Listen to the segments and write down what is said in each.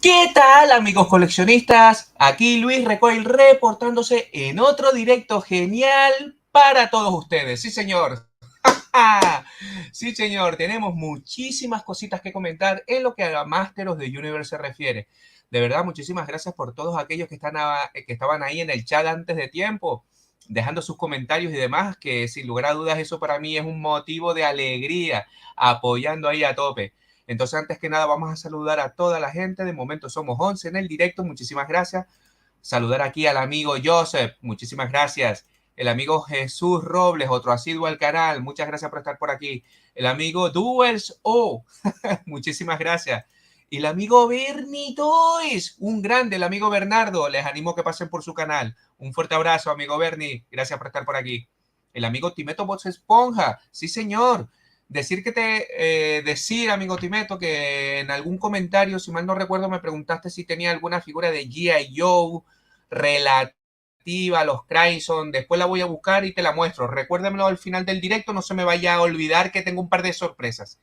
¿Qué tal, amigos coleccionistas? Aquí Luis Recoil reportándose en otro directo genial para todos ustedes. Sí, señor. Sí, señor. Tenemos muchísimas cositas que comentar en lo que a Master of the Universe se refiere. De verdad, muchísimas gracias por todos aquellos que estaban ahí en el chat antes de tiempo, dejando sus comentarios y demás, que sin lugar a dudas eso para mí es un motivo de alegría, apoyando ahí a tope. Entonces, antes que nada, vamos a saludar a toda la gente. De momento somos 11 en el directo. Muchísimas gracias. Saludar aquí al amigo Joseph. Muchísimas gracias. El amigo Jesús Robles, otro asiduo al canal. Muchas gracias por estar por aquí. El amigo Duels O. Muchísimas gracias. Y el amigo Bernie Toys. Un grande, el amigo Bernardo. Les animo a que pasen por su canal. Un fuerte abrazo, amigo Bernie. Gracias por estar por aquí. El amigo Timeto Box Esponja. Sí, señor. Decir, amigo Timeto, que en algún comentario, si mal no recuerdo, me preguntaste si tenía alguna figura de G.I. Joe relativa a los Crimson. Después la voy a buscar y te la muestro. Recuérdamelo al final del directo, no se me vaya a olvidar que tengo un par de sorpresas.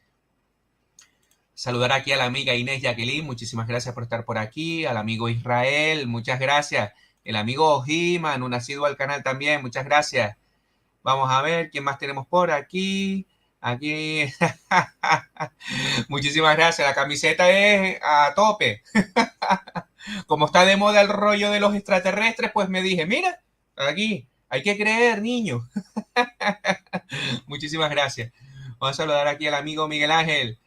Saludar aquí a la amiga Inés Jacqueline, muchísimas gracias por estar por aquí. Al amigo Israel, muchas gracias. El amigo He-Man, un asiduo al canal también, muchas gracias. Vamos a ver quién más tenemos por aquí. Aquí. Muchísimas gracias. La camiseta es a tope. Como está de moda el rollo de los extraterrestres, pues me dije, mira, aquí, hay que creer, niño. Muchísimas gracias. Vamos a saludar aquí al amigo Miguel Ángel.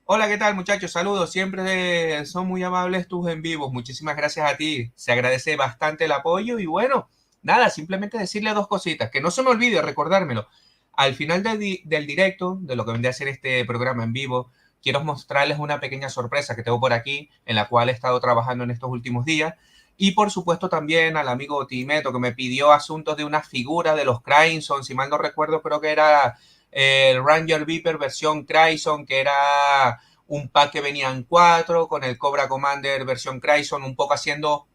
Hola, ¿qué tal, muchachos? Saludos. Siempre son muy amables tus en vivos. Muchísimas gracias a ti. Se agradece bastante el apoyo y bueno, nada, simplemente decirle dos cositas. Que no se me olvide recordármelo. Al final del directo, de lo que vendría a ser este programa en vivo, quiero mostrarles una pequeña sorpresa que tengo por aquí, en la cual he estado trabajando en estos últimos días. Y por supuesto también al amigo Timeto, que me pidió asuntos de una figura de los Crimson, si mal no recuerdo, creo que era el Ranger Viper versión Crimson, que era un pack que venían 4, con el Cobra Commander versión Crimson, un poco haciendo...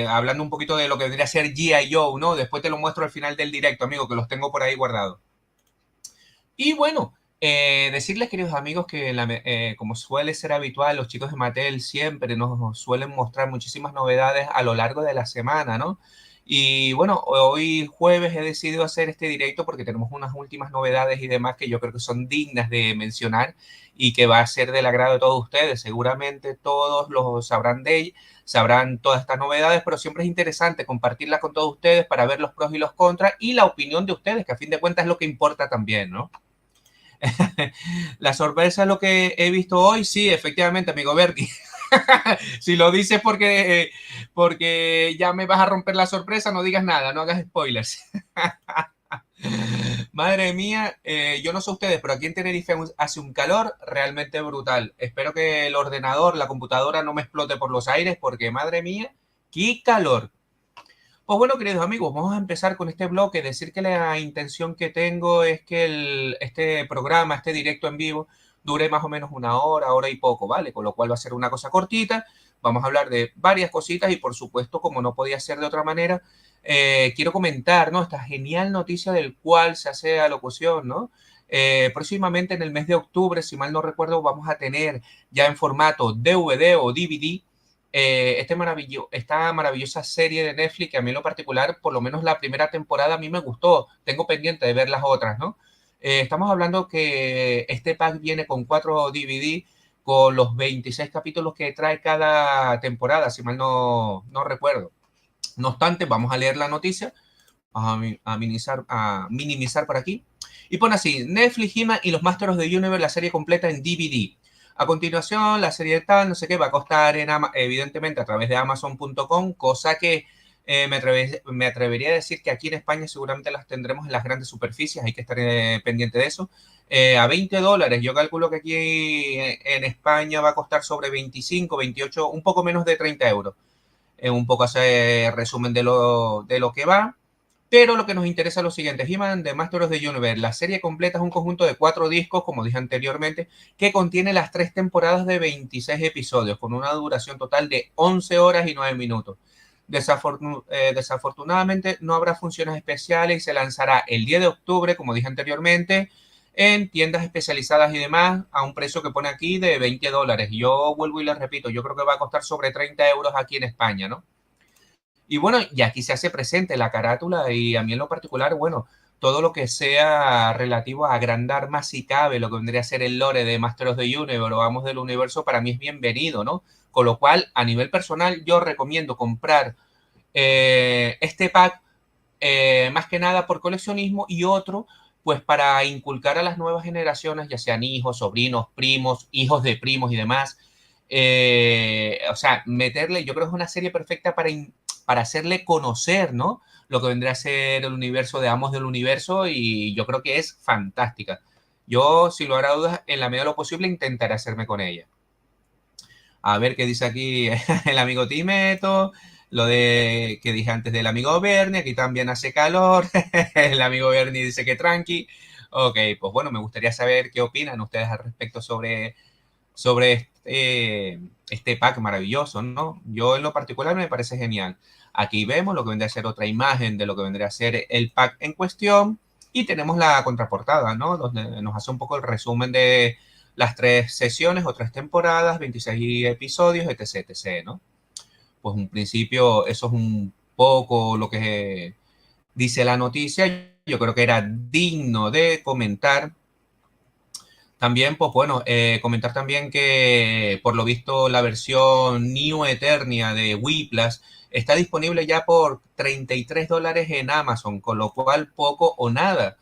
hablando un poquito de lo que vendría a ser G.I. Joe, ¿no? Después te lo muestro al final del directo, amigo, que los tengo por ahí guardados. Y bueno, decirles, queridos amigos, que como suele ser habitual, los chicos de Mattel siempre nos suelen mostrar muchísimas novedades a lo largo de la semana, ¿no? Y bueno, hoy jueves he decidido hacer este directo porque tenemos unas últimas novedades y demás que yo creo que son dignas de mencionar y que va a ser del agrado de todos ustedes. Seguramente todos los sabrán sabrán todas estas novedades, pero siempre es interesante compartirlas con todos ustedes para ver los pros y los contras y la opinión de ustedes, que a fin de cuentas es lo que importa también, ¿no? La sorpresa es lo que he visto hoy, sí, efectivamente, amigo Berti. Si lo dices porque ya me vas a romper la sorpresa, no digas nada, no hagas spoilers. Madre mía, yo no sé ustedes, pero aquí en Tenerife hace un calor realmente brutal. Espero que el ordenador, la computadora no me explote por los aires, porque madre mía, qué calor. Pues bueno, queridos amigos, vamos a empezar con este bloque. Decir que la intención que tengo es que este programa, este directo en vivo, dure más o menos una hora, hora y poco, ¿vale? Con lo cual va a ser una cosa cortita. Vamos a hablar de varias cositas y por supuesto, como no podía ser de otra manera, quiero comentar, ¿no? Esta genial noticia del cual se hace alocución, ¿no? Próximamente en el mes de octubre, si mal no recuerdo, vamos a tener ya en formato DVD o DVD esta maravillosa serie de Netflix que a mí en lo particular, por lo menos la primera temporada a mí me gustó. Tengo pendiente de ver las otras, ¿no? Estamos hablando que este pack viene con 4 DVD con los 26 capítulos que trae cada temporada, si mal no recuerdo. No obstante, vamos a leer la noticia, vamos a minimizar por aquí. Y pone así, Netflix, He-Man y los Masters of the Universe, la serie completa en DVD. A continuación, la serie tal, no sé qué, va a costar evidentemente a través de Amazon.com, cosa que me atrevería a decir que aquí en España seguramente las tendremos en las grandes superficies, hay que estar pendiente de eso. A $20, yo calculo que aquí en España va a costar sobre 25, 28, un poco menos de 30 euros. Un poco hace resumen de lo que va. Pero lo que nos interesa es lo siguiente, He-Man The Master of the Universe. La serie completa es un conjunto de 4 discos, como dije anteriormente, que contiene las 3 temporadas de 26 episodios, con una duración total de 11 horas y 9 minutos. Desafortunadamente no habrá funciones especiales y se lanzará el 10 de octubre, como dije anteriormente, en tiendas especializadas y demás a un precio que pone aquí de $20. Yo vuelvo y les repito, yo creo que va a costar sobre 30 euros aquí en España, ¿no? Y bueno, y aquí se hace presente la carátula y a mí en lo particular, bueno, todo lo que sea relativo a agrandar más si cabe lo que vendría a ser el lore de Master of the Universe o Amos del Universo, para mí es bienvenido, ¿no? Con lo cual, a nivel personal, yo recomiendo comprar este pack más que nada por coleccionismo y otro, pues para inculcar a las nuevas generaciones, ya sean hijos, sobrinos, primos, hijos de primos y demás. O sea, meterle, yo creo que es una serie perfecta para hacerle conocer, ¿no? Lo que vendría a ser el universo de Amos del Universo y yo creo que es fantástica. Yo, sin lugar a dudas, en la medida de lo posible, intentaré hacerme con ella. A ver qué dice aquí el amigo Timeto, lo de que dije antes del amigo Bernie, aquí también hace calor, el amigo Bernie dice que tranqui. Ok, pues bueno, me gustaría saber qué opinan ustedes al respecto sobre este pack maravilloso, ¿no? Yo en lo particular me parece genial. Aquí vemos lo que vendría a ser otra imagen de lo que vendría a ser el pack en cuestión y tenemos la contraportada, ¿no? Donde nos hace un poco el resumen de las 3 sesiones o 3 temporadas, 26 episodios, etc, etc, ¿no? Pues en principio eso es un poco lo que dice la noticia. Yo creo que era digno de comentar. También, pues bueno, comentar también que por lo visto la versión New Eternia de Whiplash está disponible ya por $33 en Amazon, con lo cual poco o nada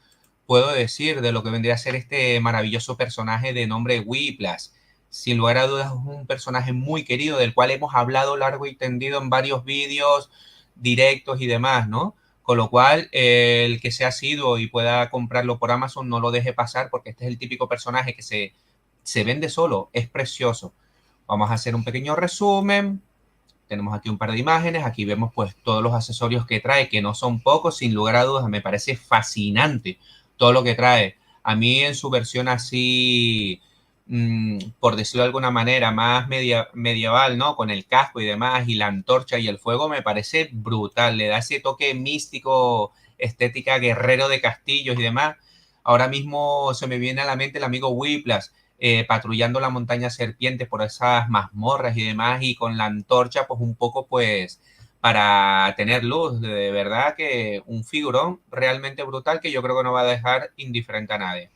puedo decir de lo que vendría a ser este maravilloso personaje de nombre Whiplash. Sin lugar a dudas es un personaje muy querido del cual hemos hablado largo y tendido en varios vídeos, directos y demás, ¿no? Con lo cual, el que sea asiduo y pueda comprarlo por Amazon, no lo deje pasar porque este es el típico personaje que se vende solo, es precioso. Vamos a hacer un pequeño resumen. Tenemos aquí un par de imágenes. Aquí vemos pues todos los accesorios que trae, que no son pocos, sin lugar a dudas. Me parece fascinante todo lo que trae. A mí en su versión así, por decirlo de alguna manera, más medieval, ¿no? Con el casco y demás, y la antorcha y el fuego, me parece brutal. Le da ese toque místico, estética, guerrero de castillos y demás. Ahora mismo se me viene a la mente el amigo Whiplash, patrullando la montaña serpiente por esas mazmorras y demás, y con la antorcha, pues un poco, pues, para tener luz. De verdad que un figurón realmente brutal que yo creo que no va a dejar indiferente a nadie.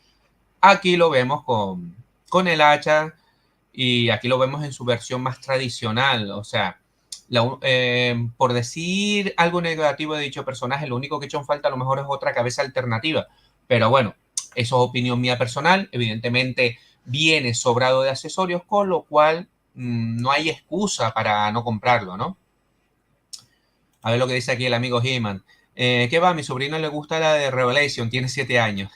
Aquí lo vemos con el hacha y aquí lo vemos en su versión más tradicional, o sea, por decir algo negativo de dicho personaje, lo único que he hecho en falta a lo mejor es otra cabeza alternativa, pero bueno, eso es opinión mía personal, evidentemente viene sobrado de accesorios, con lo cual no hay excusa para no comprarlo, ¿no? A ver lo que dice aquí el amigo He-Man. ¿Qué va? A mi sobrino le gusta la de Revelation, tiene 7 años.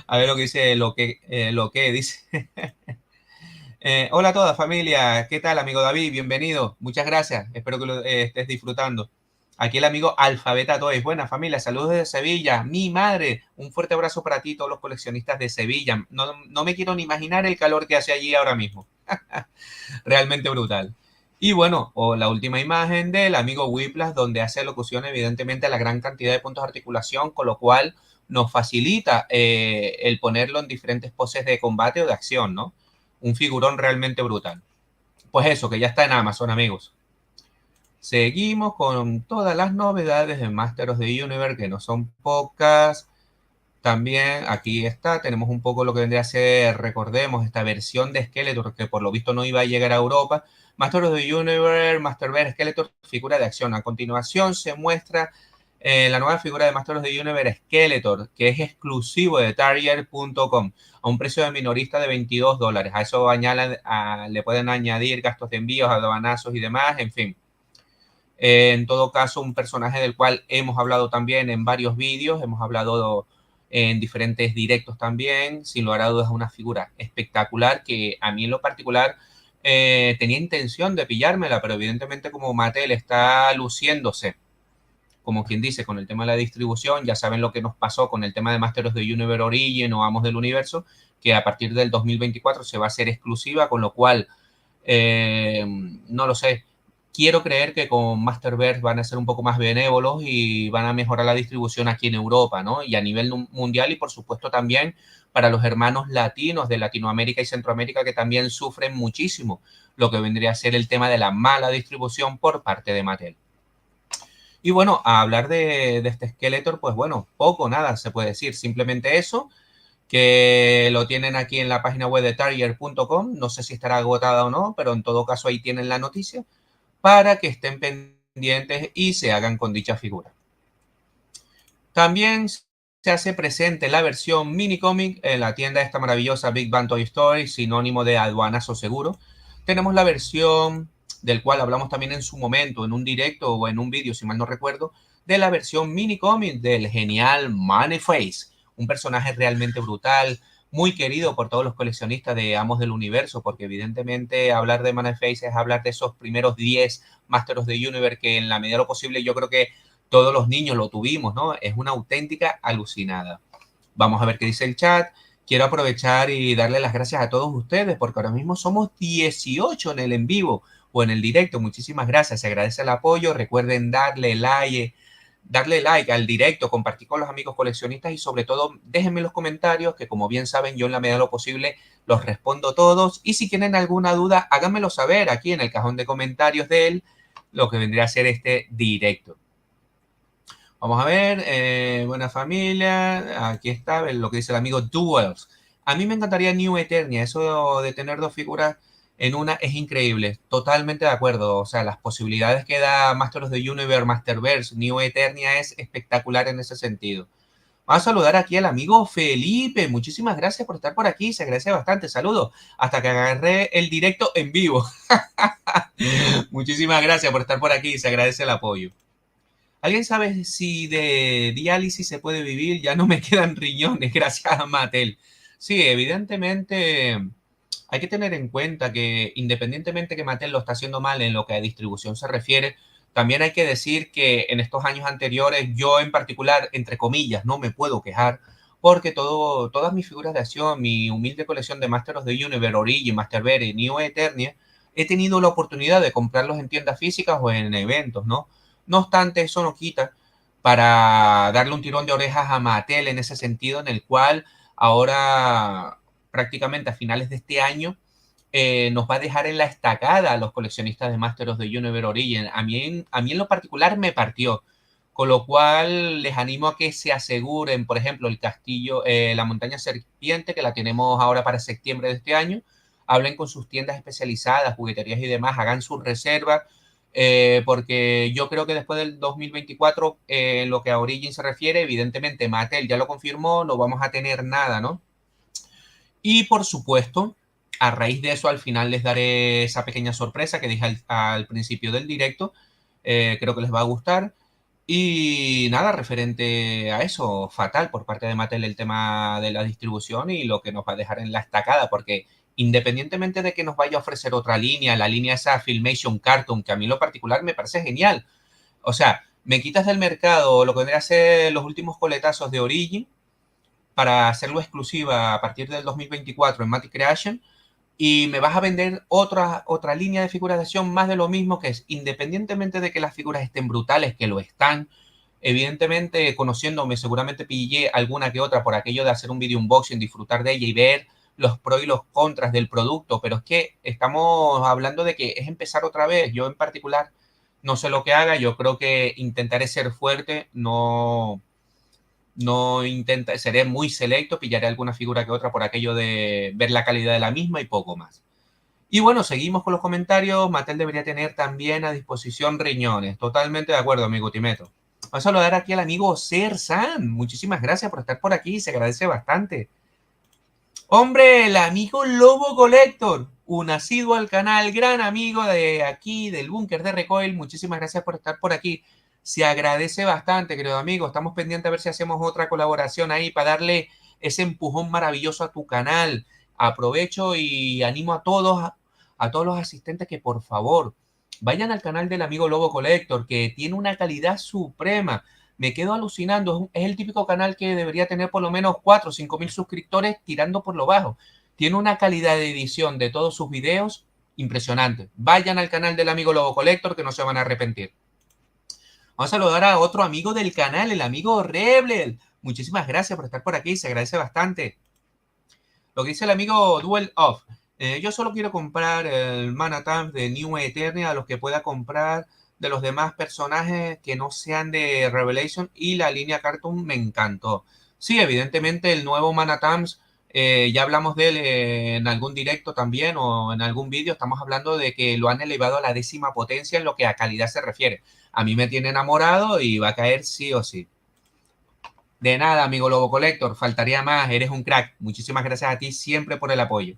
A ver lo que dice, lo que dice. Hola a toda familia, ¿qué tal amigo David? Bienvenido, muchas gracias, espero que lo estés disfrutando. Aquí el amigo Alfabeta Toys, buena familia, saludos desde Sevilla, mi madre, un fuerte abrazo para ti, todos los coleccionistas de Sevilla. No, no me quiero ni imaginar el calor que hace allí ahora mismo, realmente brutal. Y bueno, o la última imagen del amigo Whiplash, donde hace locución evidentemente a la gran cantidad de puntos de articulación, con lo cual nos facilita el ponerlo en diferentes poses de combate o de acción, ¿no? Un figurón realmente brutal. Pues eso, que ya está en Amazon, amigos. Seguimos con todas las novedades de Master of the Universe, que no son pocas. También aquí está, tenemos un poco lo que vendría a ser, recordemos, esta versión de Skeletor, que por lo visto no iba a llegar a Europa. Master of the Universe, Masterverse Skeletor, figura de acción. A continuación se muestra la nueva figura de Master of the Universe Skeletor, que es exclusivo de Tarrier.com, a un precio de minorista de $22. A eso le pueden añadir gastos de envíos, aduanazos y demás, en fin. En todo caso, un personaje del cual hemos hablado también en varios vídeos, hemos hablado en diferentes directos también, sin lugar a dudas una figura espectacular que a mí en lo particular tenía intención de pillármela, pero evidentemente como Mattel está luciéndose, como quien dice, con el tema de la distribución, ya saben lo que nos pasó con el tema de Master of the Universe Origin o Amos del Universo, que a partir del 2024 se va a hacer exclusiva, con lo cual, no lo sé, quiero creer que con Masterverse van a ser un poco más benévolos y van a mejorar la distribución aquí en Europa, ¿no? Y a nivel mundial y por supuesto también para los hermanos latinos de Latinoamérica y Centroamérica que también sufren muchísimo lo que vendría a ser el tema de la mala distribución por parte de Mattel. Y bueno, a hablar de este Skeletor, pues bueno, poco, nada se puede decir, simplemente eso, que lo tienen aquí en la página web de Target.com, no sé si estará agotada o no, pero en todo caso ahí tienen la noticia para que estén pendientes y se hagan con dicha figura. También se hace presente la versión mini cómic en la tienda esta maravillosa Big Bang Toy Story, sinónimo de aduanazo seguro. Tenemos la versión del cual hablamos también en su momento, en un directo o en un vídeo, si mal no recuerdo, de la versión mini cómic del genial Man-E-Face, un personaje realmente brutal, muy querido por todos los coleccionistas de Amos del Universo, porque evidentemente hablar de Man-E-Face es hablar de esos primeros 10 Masters of the Universe que en la medida de lo posible yo creo que todos los niños lo tuvimos, ¿no? Es una auténtica alucinada. Vamos a ver qué dice el chat. Quiero aprovechar y darle las gracias a todos ustedes porque ahora mismo somos 18 en el en vivo o en el directo. Muchísimas gracias. Se agradece el apoyo. Recuerden darle like al directo, compartir con los amigos coleccionistas y sobre todo déjenme los comentarios que como bien saben yo en la medida de lo posible los respondo todos y si tienen alguna duda háganmelo saber aquí en el cajón de comentarios de lo que vendría a ser este directo. Vamos a ver, buena familia, aquí está lo que dice el amigo Duels. A mí me encantaría New Eternia, eso de tener dos figuras en una es increíble, totalmente de acuerdo. O sea, las posibilidades que da Masters of the Universe, Masterverse, New Eternia es espectacular en ese sentido. Vamos a saludar aquí al amigo Felipe, muchísimas gracias por estar por aquí, se agradece bastante, saludos, hasta que agarré el directo en vivo. Muchísimas gracias por estar por aquí, se agradece el apoyo. ¿Alguien sabe si de diálisis se puede vivir? Ya no me quedan riñones, gracias a Mattel. Sí, evidentemente hay que tener en cuenta que independientemente que Mattel lo está haciendo mal en lo que a distribución se refiere, también hay que decir que en estos años anteriores yo en particular, entre comillas, no me puedo quejar porque todas mis figuras de acción, mi humilde colección de Masters of the Universe, Origin, Masterverse y Neo Eternia, he tenido la oportunidad de comprarlos en tiendas físicas o en eventos, ¿no? No obstante, eso no quita para darle un tirón de orejas a Mattel en ese sentido, en el cual ahora prácticamente a finales de este año nos va a dejar en la estacada a los coleccionistas de Masters of the Universe Origin. A mí en lo particular me partió, con lo cual les animo a que se aseguren, por ejemplo, el castillo, la montaña serpiente, que la tenemos ahora para septiembre de este año. Hablen con sus tiendas especializadas, jugueterías y demás, hagan sus reservas porque yo creo que después del 2024, en lo que a Origin se refiere, evidentemente Mattel ya lo confirmó, no vamos a tener nada, ¿no? Y por supuesto, a raíz de eso, al final les daré esa pequeña sorpresa que dije al principio del directo, creo que les va a gustar. Y nada, referente a eso, fatal por parte de Mattel el tema de la distribución y lo que nos va a dejar en la estacada, porque independientemente de que nos vaya a ofrecer otra línea, la línea esa Filmation Cartoon, que a mí en lo particular me parece genial. O sea, me quitas del mercado lo que vendría a ser los últimos coletazos de Origin para hacerlo exclusiva a partir del 2024 en Matic Creation y me vas a vender otra línea de figuras de acción más de lo mismo, que es independientemente de que las figuras estén brutales, que lo están, evidentemente conociéndome seguramente pillé alguna que otra por aquello de hacer un video unboxing, disfrutar de ella y ver los pros y los contras del producto, pero es que estamos hablando de que es empezar otra vez. Yo en particular no sé lo que haga, yo creo que intentaré ser fuerte, seré muy selecto, pillaré alguna figura que otra por aquello de ver la calidad de la misma y poco más. Y bueno, seguimos con los comentarios. Mattel debería tener también a disposición riñones. Totalmente de acuerdo, amigo Timeto. Vamos a saludar aquí al amigo Ser San. Muchísimas gracias por estar por aquí, se agradece bastante. Hombre, el amigo Lobo Collector, un asiduo al canal, gran amigo de aquí, del búnker de Recoil. Muchísimas gracias por estar por aquí. Se agradece bastante, querido amigo. Estamos pendientes a ver si hacemos otra colaboración ahí para darle ese empujón maravilloso a tu canal. Aprovecho y animo a todos los asistentes que por favor vayan al canal del amigo Lobo Collector, que tiene una calidad suprema. Me quedo alucinando. Es el típico canal que debería tener por lo menos 4 o 5 mil suscriptores tirando por lo bajo. Tiene una calidad de edición de todos sus videos impresionante. Vayan al canal del amigo Lobo Collector que no se van a arrepentir. Vamos a saludar a otro amigo del canal, el amigo Rebel. Muchísimas gracias por estar por aquí, se agradece bastante. Lo que dice el amigo Duel Off. Yo solo quiero comprar el Mana Times de New Eternia a los que pueda comprar de los demás personajes que no sean de Revelation, y la línea Cartoon me encantó. Sí, evidentemente el nuevo Mana Times, ya hablamos de él en algún directo también o en algún vídeo. Estamos hablando de que lo han elevado a la 10ª potencia en lo que a calidad se refiere. A mí me tiene enamorado y va a caer sí o sí. De nada, amigo Lobo Collector, faltaría más, eres un crack. Muchísimas gracias a ti siempre por el apoyo.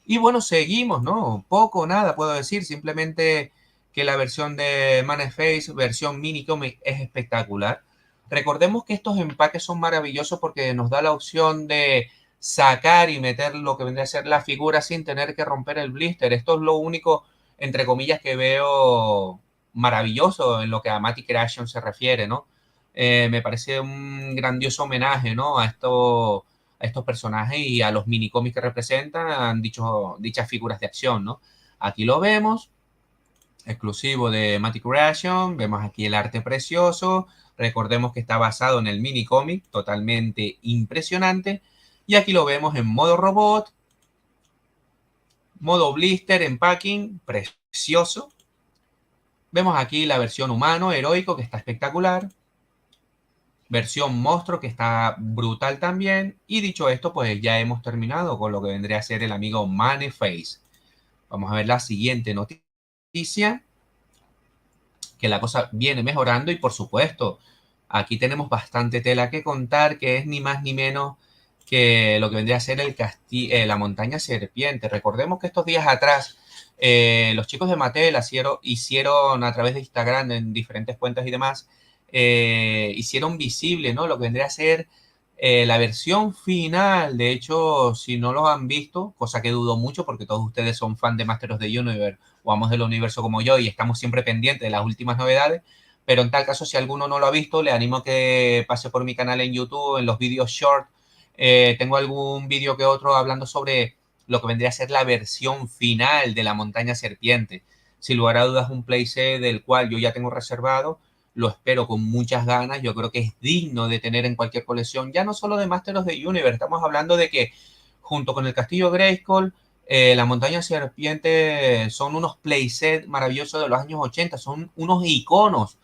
Y bueno, seguimos, ¿no? Poco o nada puedo decir, simplemente que la versión de Manifest, versión mini comic, es espectacular. Recordemos que estos empaques son maravillosos porque nos da la opción de sacar y meter lo que vendría a ser la figura sin tener que romper el blister. Esto es lo único, entre comillas, que veo maravilloso en lo que a Matic Creation se refiere, ¿no? Me parece un grandioso homenaje, ¿no? A estos personajes y a los mini cómics que representan dichas figuras de acción, ¿no? Aquí lo vemos, exclusivo de Matic Creation. Vemos aquí el arte precioso. Recordemos que está basado en el mini cómic, totalmente impresionante. Y aquí lo vemos en modo robot, modo blister, empacking, precioso. Vemos aquí la versión humano, heroico, que está espectacular. Versión monstruo, que está brutal también. Y dicho esto, pues ya hemos terminado con lo que vendría a ser el amigo Manifest. Vamos a ver la siguiente noticia, que la cosa viene mejorando y por supuesto, aquí tenemos bastante tela que contar, que es ni más ni menos que lo que vendría a ser la montaña serpiente. Recordemos que estos días atrás los chicos de Mattel hicieron a través de Instagram, en diferentes cuentas y demás, hicieron visible, ¿no?, lo que vendría a ser la versión final. De hecho, si no lo han visto, cosa que dudo mucho porque todos ustedes son fan de Masters of the Universe o Amos del Universo como yo y estamos siempre pendientes de las últimas novedades, pero en tal caso, si alguno no lo ha visto, le animo a que pase por mi canal en YouTube, en los vídeos short. Tengo algún vídeo que otro hablando sobre lo que vendría a ser la versión final de la montaña serpiente. Sin lugar a dudas, un playset del cual yo ya tengo reservado. Lo espero con muchas ganas. Yo creo que es digno de tener en cualquier colección, ya no solo de Masters of the Universe. Estamos hablando de que junto con el Castillo Grayskull, la montaña serpiente son unos playsets maravillosos de los años 80. Son unos iconos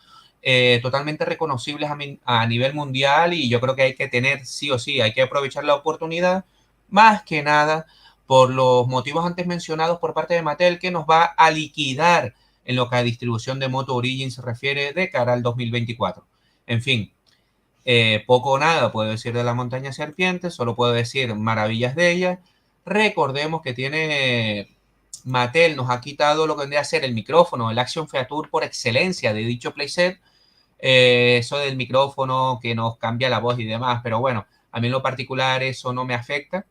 totalmente reconocibles a nivel mundial, y yo creo que hay que tener sí o sí, hay que aprovechar la oportunidad, más que nada por los motivos antes mencionados por parte de Mattel, que nos va a liquidar en lo que a distribución de Moto Origins se refiere de cara al 2024. En fin, poco o nada puedo decir de la montaña serpiente, solo puedo decir maravillas de ella. Recordemos que Mattel nos ha quitado lo que vendría a ser el micrófono, el Action Feature por excelencia de dicho playset. Eso del micrófono que nos cambia la voz y demás, pero bueno, a mí en lo particular eso no me afecta.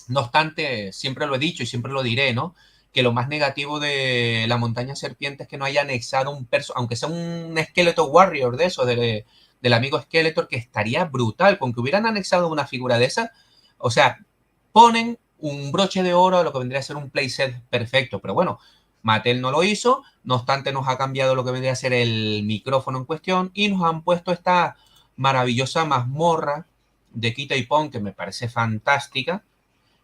No obstante, siempre lo he dicho y siempre lo diré, ¿no?, que lo más negativo de la montaña serpiente es que no haya anexado aunque sea un Skeletor Warrior de eso, del amigo Skeletor, que estaría brutal. Con que hubieran anexado una figura de esa, o sea, ponen un broche de oro a lo que vendría a ser un playset perfecto. Pero bueno, Mattel no lo hizo. No obstante, nos ha cambiado lo que vendría a ser el micrófono en cuestión y nos han puesto esta maravillosa mazmorra de Kita y Pon, que me parece fantástica,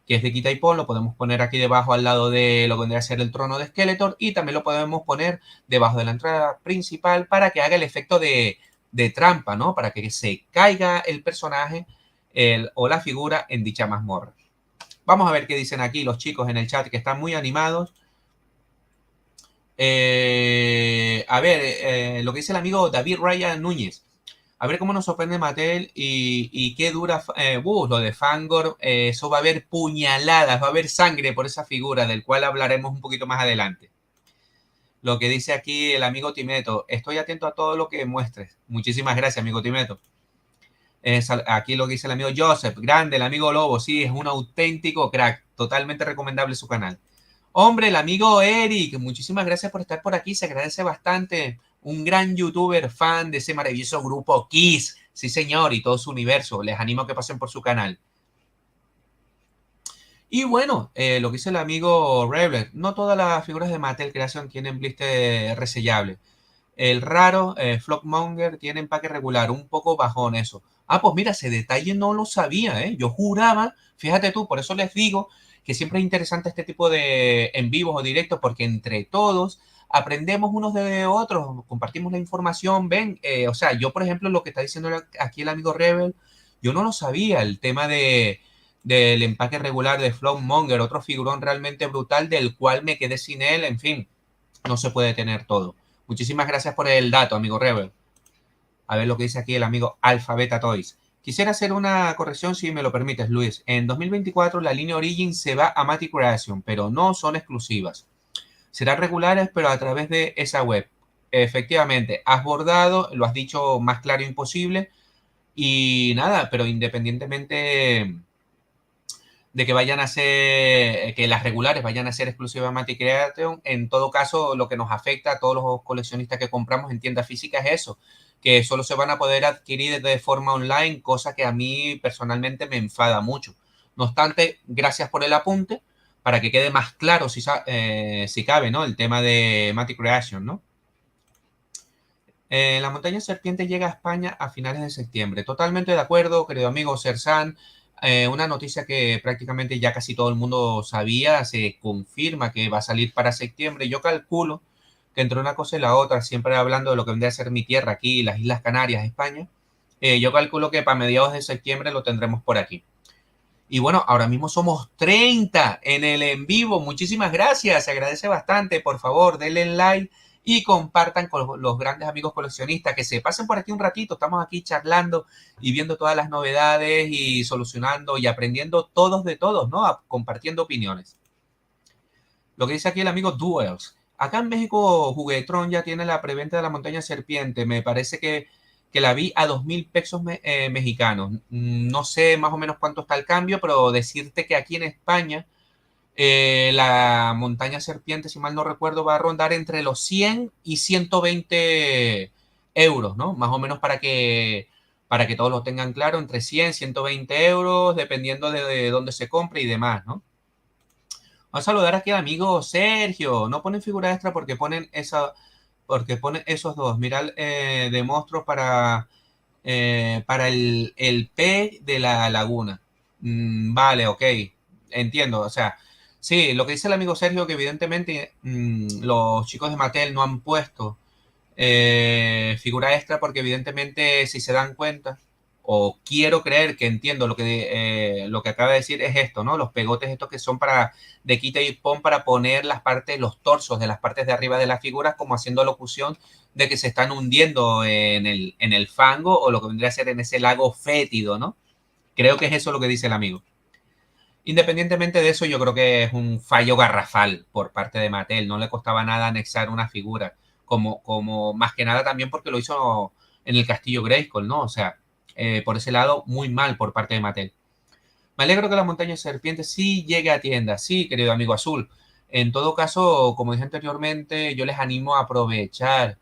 que es de Kita y Pon. Lo podemos poner aquí debajo al lado de lo que vendría a ser el trono de Skeletor, y también lo podemos poner debajo de la entrada principal para que haga el efecto de trampa, ¿no?, para que se caiga el personaje o la figura en dicha mazmorra. Vamos a ver qué dicen aquí los chicos en el chat, que están muy animados. A ver, lo que dice el amigo David Ryan Núñez. A ver cómo nos sorprende Mattel y qué dura lo de Fangor. Eso va a haber puñaladas, va a haber sangre por esa figura, del cual hablaremos un poquito más adelante. Lo que dice aquí el amigo Timeto: estoy atento a todo lo que muestres. Muchísimas gracias, amigo Timeto. Aquí lo que dice el amigo Joseph, grande, el amigo Lobo, sí, es un auténtico crack, totalmente recomendable su canal. Hombre, el amigo Eric, muchísimas gracias por estar por aquí, se agradece bastante. Un gran youtuber fan de ese maravilloso grupo Kiss, sí señor, y todo su universo. Les animo a que pasen por su canal. Y bueno, lo que dice el amigo Rebler, no todas las figuras de Mattel Creation tienen blister resellable. El raro Flockmonger tiene empaque regular, un poco bajón eso. Ah, pues mira, ese detalle no lo sabía, ¿eh? Yo juraba, fíjate tú, por eso les digo que siempre es interesante este tipo de en vivos o directos, porque entre todos aprendemos unos de otros, compartimos la información, ven, o sea, yo por ejemplo lo que está diciendo aquí el amigo Rebel, yo no lo sabía, el tema del empaque regular de Flockmonger, otro figurón realmente brutal del cual me quedé sin él, en fin, no se puede tener todo. Muchísimas gracias por el dato, amigo Rebel. A ver lo que dice aquí el amigo Alpha Beta Toys. Quisiera hacer una corrección si me lo permites, Luis. En 2024 la línea Origin se va a Matic Creation, pero no son exclusivas. Serán regulares, pero a través de esa web. Efectivamente, has bordado, lo has dicho más claro imposible. Y nada, pero independientemente de que vayan a ser, que las regulares vayan a ser exclusivamente Creation. En todo caso, lo que nos afecta a todos los coleccionistas que compramos en tiendas físicas es eso, que solo se van a poder adquirir de forma online, cosa que a mí personalmente me enfada mucho. No obstante, gracias por el apunte, para que quede más claro si cabe, ¿no? El tema de Matic Creation, ¿no? La montaña serpiente llega a España a finales de septiembre. Totalmente de acuerdo, querido amigo Sersan. Una noticia que prácticamente ya casi todo el mundo sabía, se confirma que va a salir para septiembre. Yo calculo que entre una cosa y la otra, siempre hablando de lo que vendría a ser mi tierra aquí, las Islas Canarias, España, yo calculo que para mediados de septiembre lo tendremos por aquí. Y bueno, ahora mismo somos 30 en el en vivo. Muchísimas gracias, se agradece bastante. Por favor, denle like y compartan con los grandes amigos coleccionistas, que se pasen por aquí un ratito. Estamos aquí charlando y viendo todas las novedades y solucionando y aprendiendo todos de todos, ¿no? Compartiendo opiniones. Lo que dice aquí el amigo Duels. Acá en México, Juguetron ya tiene la preventa de la montaña serpiente. Me parece que la vi a 2.000 pesos mexicanos. No sé más o menos cuánto está el cambio, pero decirte que aquí en España la montaña serpiente, si mal no recuerdo, va a rondar entre los 100 y 120 euros, ¿no? Más o menos para que todos lo tengan claro, entre 100 y 120 euros, dependiendo de dónde se compre y demás, ¿no? Vamos a saludar aquí al amigo Sergio. No ponen figura extra porque ponen esos dos. Mirad de monstruos para el P de la laguna. Vale, ok. Entiendo. O sea, sí, lo que dice el amigo Sergio, que evidentemente los chicos de Mattel no han puesto figura extra porque evidentemente si se dan cuenta, o quiero creer que entiendo lo que acaba de decir es esto, ¿no? Los pegotes estos que son para de quita y pon para poner las partes, los torsos de las partes de arriba de las figuras, como haciendo locución de que se están hundiendo en el fango o lo que vendría a ser en ese lago fétido, ¿no? Creo que es eso lo que dice el amigo. Independientemente de eso, yo creo que es un fallo garrafal por parte de Mattel. No le costaba nada anexar una figura, como más que nada también porque lo hizo en el Castillo Grayskull, ¿no? O sea, por ese lado, muy mal por parte de Mattel. Me alegro que la montaña serpiente sí llegue a tiendas, sí, querido amigo azul. En todo caso, como dije anteriormente, yo les animo a aprovechar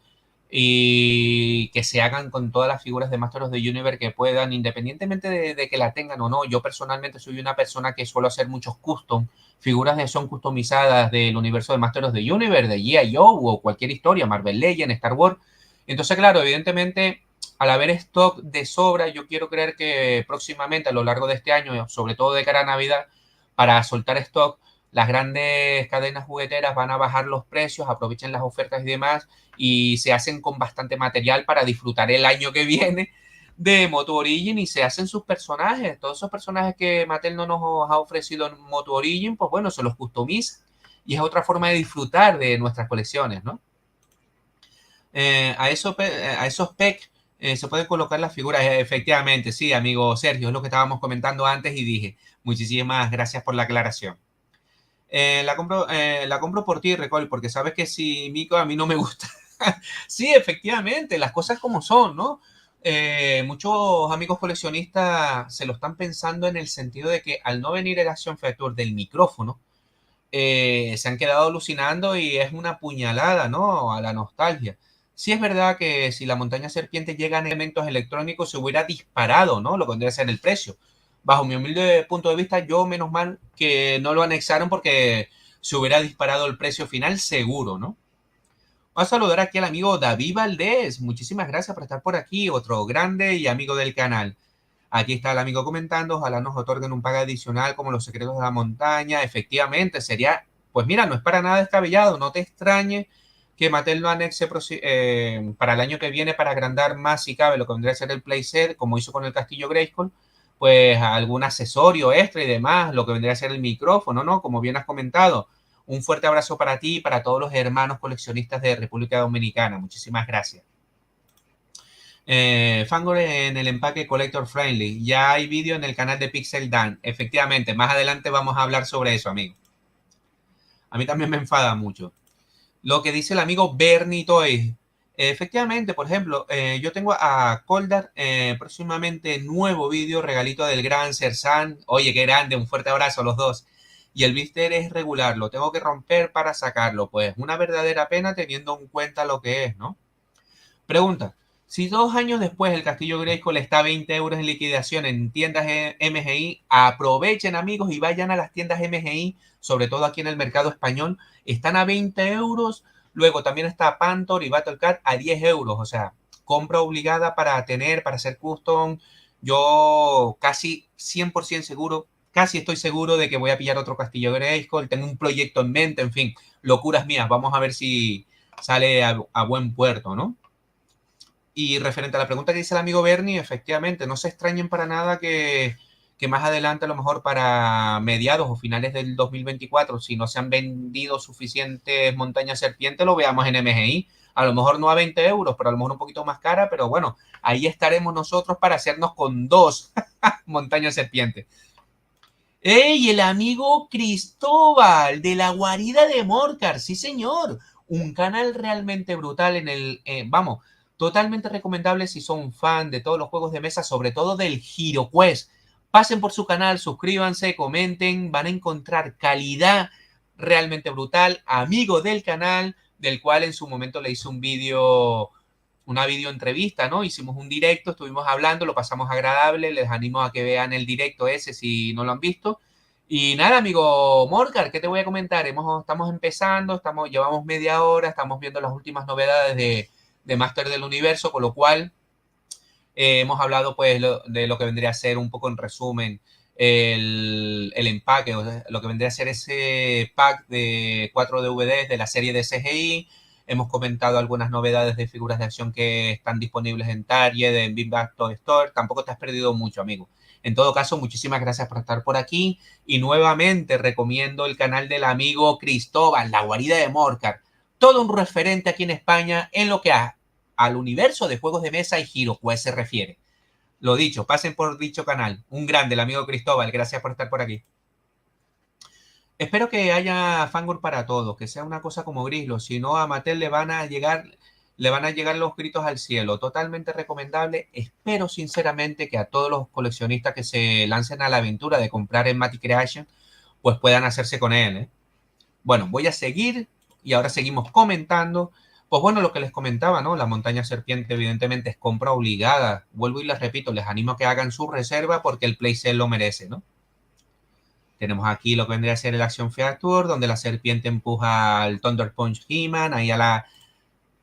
y que se hagan con todas las figuras de Masters of the Universe que puedan, independientemente de que la tengan o no. Yo personalmente soy una persona que suelo hacer muchos custom, figuras que son customizadas del universo de Masters of the Universe, de G.I. Joe o cualquier historia, Marvel Legends, Star Wars. Entonces, claro, evidentemente, al haber stock de sobra, yo quiero creer que próximamente, a lo largo de este año, sobre todo de cara a Navidad, para soltar stock, las grandes cadenas jugueteras van a bajar los precios, aprovechen las ofertas y demás, y se hacen con bastante material para disfrutar el año que viene de Moto Origin y se hacen sus personajes. Todos esos personajes que Mattel no nos ha ofrecido en Moto Origin, pues bueno, se los customiza y es otra forma de disfrutar de nuestras colecciones, ¿no? A esos PEC se pueden colocar las figuras. Efectivamente, sí, amigo Sergio, es lo que estábamos comentando antes y dije, muchísimas gracias por la aclaración. La compro por ti, Recol, porque sabes que si Mico a mí no me gusta. Sí, efectivamente, las cosas como son, ¿no? Muchos amigos coleccionistas se lo están pensando en el sentido de que al no venir el Action Factor del micrófono, se han quedado alucinando y es una puñalada, ¿no? A la nostalgia. Sí es verdad que si la montaña serpiente llega en elementos electrónicos se hubiera disparado, ¿no? Lo que vendría a ser el precio. bajo mi humilde punto de vista, yo menos mal que no lo anexaron porque se hubiera disparado el precio final seguro, ¿no? Vamos a saludar aquí al amigo David Valdés. Muchísimas gracias por estar por aquí, otro grande y amigo del canal. Aquí está el amigo comentando, ojalá nos otorguen un pago adicional como los secretos de la montaña. Efectivamente, sería, pues mira, no es para nada descabellado, no te extrañe que Mattel lo anexe para el año que viene para agrandar más si cabe lo que vendría a ser el playset, como hizo con el Castillo Grayskull, pues algún accesorio extra y demás, lo que vendría a ser el micrófono, ¿no? Como bien has comentado. Un fuerte abrazo para ti y para todos los hermanos coleccionistas de República Dominicana. Muchísimas gracias. Fangor en el empaque Collector Friendly. Ya hay vídeo en el canal de Pixel Dan. Efectivamente, más adelante vamos a hablar sobre eso, amigo. A mí también me enfada mucho. Lo que dice el amigo Bernie Toy. Efectivamente, por ejemplo, yo tengo a Coldar próximamente nuevo vídeo, regalito del gran Sersan. Oye, qué grande, un fuerte abrazo a los dos. Y el blister es regular, lo tengo que romper para sacarlo. Pues una verdadera pena teniendo en cuenta lo que es, ¿no? Pregunta, si 2 años después el Castillo Grayskull está a 20 euros en liquidación en tiendas MGI, aprovechen amigos y vayan a las tiendas MGI, sobre todo aquí en el mercado español, están a 20 euros, luego también está Panther y Battlecat a 10 euros, o sea, compra obligada para tener, para hacer custom, yo casi 100% seguro, casi estoy seguro de que voy a pillar otro Castillo Grayskull, tengo un proyecto en mente, en fin, locuras mías, vamos a ver si sale a buen puerto, ¿no? Y referente a la pregunta que dice el amigo Bernie, efectivamente, no se extrañen para nada que más adelante, a lo mejor para mediados o finales del 2024, si no se han vendido suficientes montañas serpientes, lo veamos en MGI. A lo mejor no a 20 euros, pero a lo mejor un poquito más cara, pero bueno, ahí estaremos nosotros para hacernos con 2 montañas serpientes. ¡Ey! El amigo Cristóbal de la guarida de Morcar, sí señor, un canal realmente brutal en el, vamos, totalmente recomendable si son fan de todos los juegos de mesa, sobre todo del HeroQuest. Pasen por su canal, suscríbanse, comenten, van a encontrar calidad realmente brutal, amigo del canal, del cual en su momento le hice un vídeo, una video entrevista, ¿no? Hicimos un directo, estuvimos hablando, lo pasamos agradable, les animo a que vean el directo ese si no lo han visto. Y nada, amigo Morcar, ¿qué te voy a comentar? Estamos empezando, llevamos media hora, estamos viendo las últimas novedades de Master del Universo, con lo cual hemos hablado pues de lo que vendría a ser un poco en resumen el empaque, o sea, lo que vendría a ser ese pack de 4 DVDs de la serie de CGI. Hemos comentado algunas novedades de figuras de acción que están disponibles en Target, en Big Bang Toy Store. Tampoco te has perdido mucho, amigo. En todo caso, muchísimas gracias por estar por aquí. Y nuevamente recomiendo el canal del amigo Cristóbal, La Guarida de Morcar. Todo un referente aquí en España en lo que al universo de juegos de mesa y HeroQuest se refiere. Lo dicho, pasen por dicho canal. Un grande, el amigo Cristóbal. Gracias por estar por aquí. Espero que haya Fangor para todos, que sea una cosa como Grislo. Si no, a Mattel le van a llegar los gritos al cielo. Totalmente recomendable. Espero sinceramente que a todos los coleccionistas que se lancen a la aventura de comprar en Matty Creation, pues puedan hacerse con él, ¿eh? Bueno, voy a seguir y ahora seguimos comentando. Pues bueno, lo que les comentaba, ¿no? La montaña serpiente evidentemente es compra obligada. Vuelvo y les repito, les animo a que hagan su reserva porque el playset lo merece, ¿no? Tenemos aquí lo que vendría a ser el Action Feature, donde la serpiente empuja al Thunder Punch He-Man, ahí a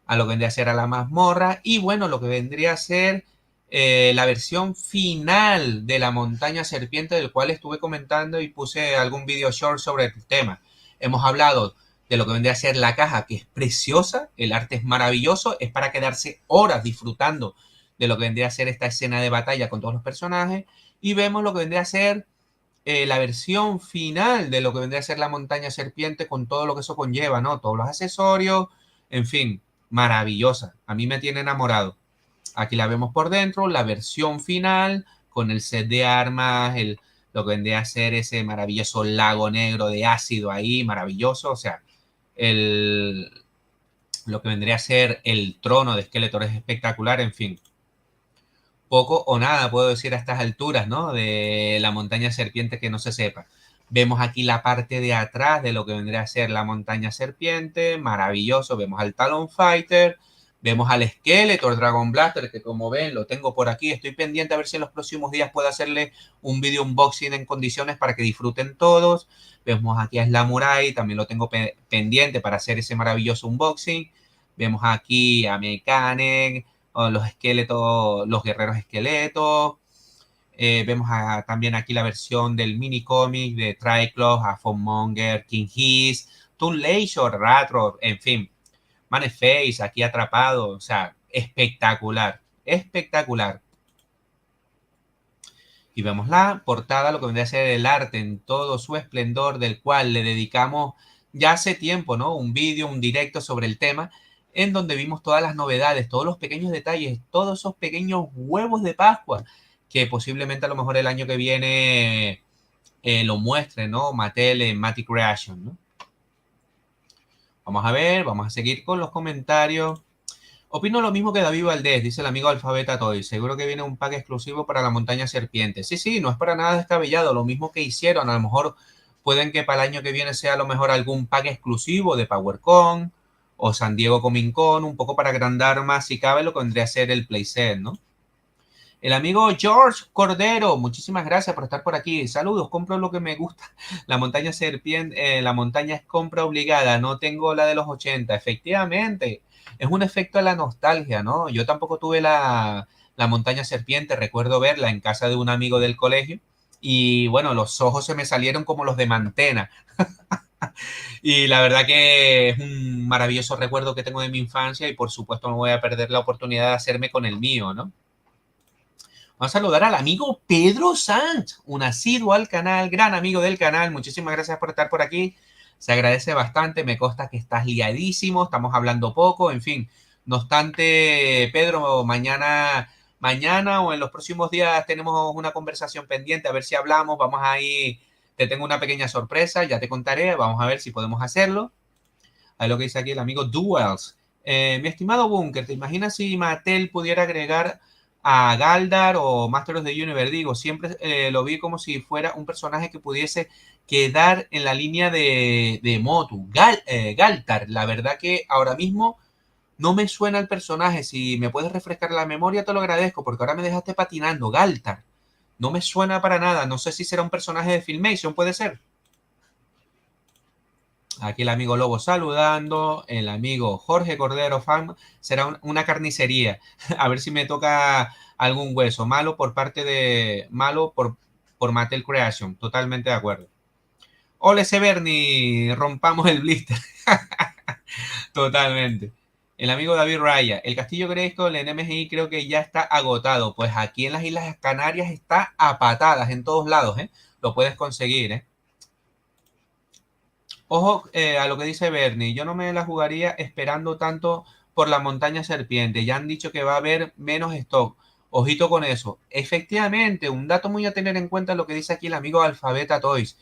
lo que vendría a ser a la mazmorra. Y bueno, lo que vendría a ser la versión final de la montaña serpiente, del cual estuve comentando y puse algún video short sobre el tema. Hemos hablado de lo que vendría a ser la caja, que es preciosa, el arte es maravilloso, es para quedarse horas disfrutando de lo que vendría a ser esta escena de batalla con todos los personajes. Y vemos lo que vendría a ser la versión final de lo que vendría a ser la montaña serpiente con todo lo que eso conlleva, ¿no? Todos los accesorios, en fin, maravillosa. A mí me tiene enamorado. Aquí la vemos por dentro, la versión final con el set de armas, lo que vendría a ser ese maravilloso lago negro de ácido ahí, maravilloso. O sea, lo que vendría a ser el trono de Skeletor es espectacular, en fin. Poco o nada puedo decir a estas alturas, ¿no? De la montaña serpiente que no se sepa. Vemos aquí la parte de atrás de lo que vendría a ser la montaña serpiente, maravilloso. Vemos al Talon Fighter, Vemos al Skeletor Dragon Blaster, que como ven, lo tengo por aquí. Estoy pendiente a ver si en los próximos días puedo hacerle un video unboxing en condiciones para que disfruten todos. Vemos aquí a Slamurai, también lo tengo pendiente para hacer ese maravilloso unboxing. Vemos aquí a Mechanic, los esqueletos, los guerreros esqueletos. Vemos también aquí la versión del mini cómic de Triclops, a Fonmonger, King Hiss, Toon Leisure, Ratro, en fin. Manface aquí atrapado, o sea, espectacular, espectacular. Y vemos la portada, lo que vendría a ser el arte en todo su esplendor, del cual le dedicamos ya hace tiempo, ¿no? Un vídeo, un directo sobre el tema, en donde vimos todas las novedades, todos los pequeños detalles, todos esos pequeños huevos de Pascua, que posiblemente a lo mejor el año que viene lo muestre, ¿no? Mattel en Matty Creation, ¿no? Vamos a ver, vamos a seguir con los comentarios. Opino lo mismo que David Valdés, dice el amigo Alfabeta Toy. Seguro que viene un pack exclusivo para la montaña serpiente. Sí, sí, no es para nada descabellado. Lo mismo que hicieron. A lo mejor pueden que para el año que viene sea a lo mejor algún pack exclusivo de PowerCon o San Diego Comic Con, un poco para agrandar más si cabe lo que vendría a ser el playset, ¿no? El amigo George Cordero, muchísimas gracias por estar por aquí. Saludos, compro lo que me gusta. La montaña serpiente, la montaña es compra obligada, no tengo la de los 80. Efectivamente, es un efecto a la nostalgia, ¿no? Yo tampoco tuve la montaña serpiente, recuerdo verla en casa de un amigo del colegio y bueno, los ojos se me salieron como los de Mantena. Y la verdad que es un maravilloso recuerdo que tengo de mi infancia y por supuesto no voy a perder la oportunidad de hacerme con el mío, ¿no? Vamos a saludar al amigo Pedro Sanz, un asiduo al canal, gran amigo del canal. Muchísimas gracias por estar por aquí. Se agradece bastante. Me consta que estás liadísimo, estamos hablando poco, en fin. No obstante, Pedro, mañana o en los próximos días tenemos una conversación pendiente, a ver si hablamos. Vamos a ir, te tengo una pequeña sorpresa, ya te contaré. Vamos a ver si podemos hacerlo. Ahí lo que dice aquí el amigo Duels. Mi estimado Bunker, ¿te imaginas si Mattel pudiera agregar a Galdar o Master of the Universe? Digo, siempre lo vi como si fuera un personaje que pudiese quedar en la línea de Motu. Galtar, la verdad que ahora mismo no me suena el personaje. Si me puedes refrescar la memoria, te lo agradezco, porque ahora me dejaste patinando. Galtar. No me suena para nada. No sé si será un personaje de Filmation, puede ser. Aquí el amigo Lobo saludando, el amigo Jorge Cordero Fan, será una carnicería. A ver si me toca algún hueso. Malo por Mattel Creation. Totalmente de acuerdo. Ole Severni, rompamos el blister. Totalmente. El amigo David Raya, el Castillo Grayskull en MGI creo que ya está agotado. Pues aquí en las Islas Canarias está a patadas en todos lados, ¿eh? Lo puedes conseguir, ¿eh? Ojo a lo que dice Bernie, yo no me la jugaría esperando tanto por la montaña serpiente. Ya han dicho que va a haber menos stock. Ojito con eso. Efectivamente, un dato muy a tener en cuenta es lo que dice aquí el amigo Alphabeta Toys.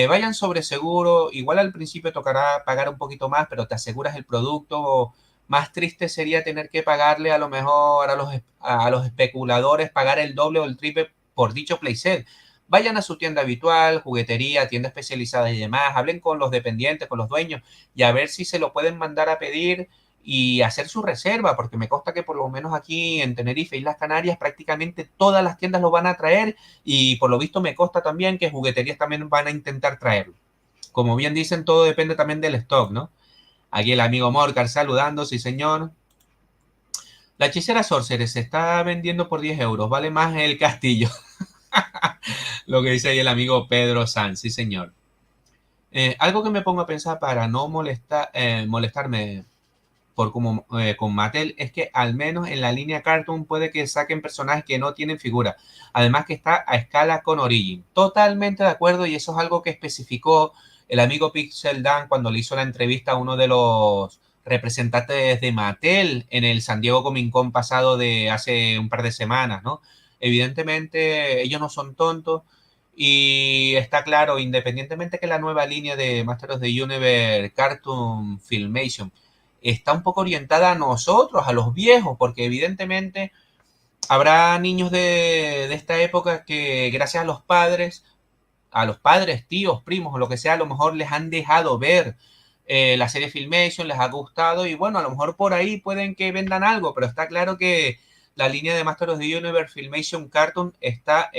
Vayan sobre seguro. Igual al principio tocará pagar un poquito más, pero te aseguras el producto. Más triste sería tener que pagarle a lo mejor a los especuladores, pagar el doble o el triple por dicho playset. Vayan a su tienda habitual, juguetería, tienda especializada y demás, hablen con los dependientes, con los dueños y a ver si se lo pueden mandar a pedir y hacer su reserva, porque me consta que por lo menos aquí en Tenerife y las Canarias prácticamente todas las tiendas lo van a traer y por lo visto me consta también que jugueterías también van a intentar traerlo. Como bien dicen, todo depende también del stock, ¿no? Aquí el amigo Morcar saludando, sí señor. La hechicera Sorcerer se está vendiendo por 10 euros, vale más el castillo. Lo que dice ahí el amigo Pedro Sanz, sí señor. Algo que me pongo a pensar para no molestarme por como con Mattel es que al menos en la línea Cartoon puede que saquen personajes que no tienen figura. Además que está a escala con Origin. Totalmente de acuerdo y eso es algo que especificó el amigo Pixel Dan cuando le hizo la entrevista a uno de los representantes de Mattel en el San Diego Comic Con pasado de hace un par de semanas, ¿no? Evidentemente ellos no son tontos y está claro, independientemente que la nueva línea de Masters of the Universe Cartoon Filmation está un poco orientada a nosotros, a los viejos, porque evidentemente habrá niños de esta época que gracias a los padres, tíos, primos o lo que sea, a lo mejor les han dejado ver la serie Filmation les ha gustado y bueno, a lo mejor por ahí pueden que vendan algo, pero está claro que la línea de Masters of the Universe Filmation Cartoon está,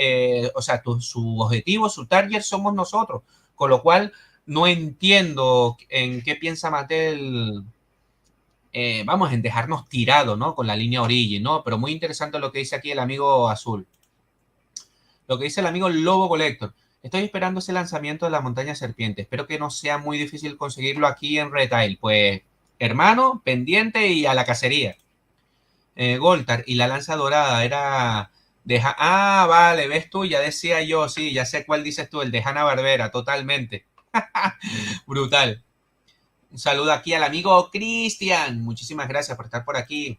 o sea, su objetivo, su target somos nosotros, con lo cual no entiendo en qué piensa Mattel, vamos, en dejarnos tirados, ¿no? Con la línea Origin, ¿no? Pero muy interesante lo que dice aquí el amigo Azul. Lo que dice el amigo Lobo Collector. Estoy esperando ese lanzamiento de la Montaña Serpiente. Espero que no sea muy difícil conseguirlo aquí en Retail. Pues, hermano, pendiente y a la cacería. Goltar y la lanza dorada era de... Ah, vale, ves tú, ya decía yo, sí, ya sé cuál dices tú, el de Hanna-Barbera, totalmente. Brutal. Un saludo aquí al amigo Cristian. Muchísimas gracias por estar por aquí.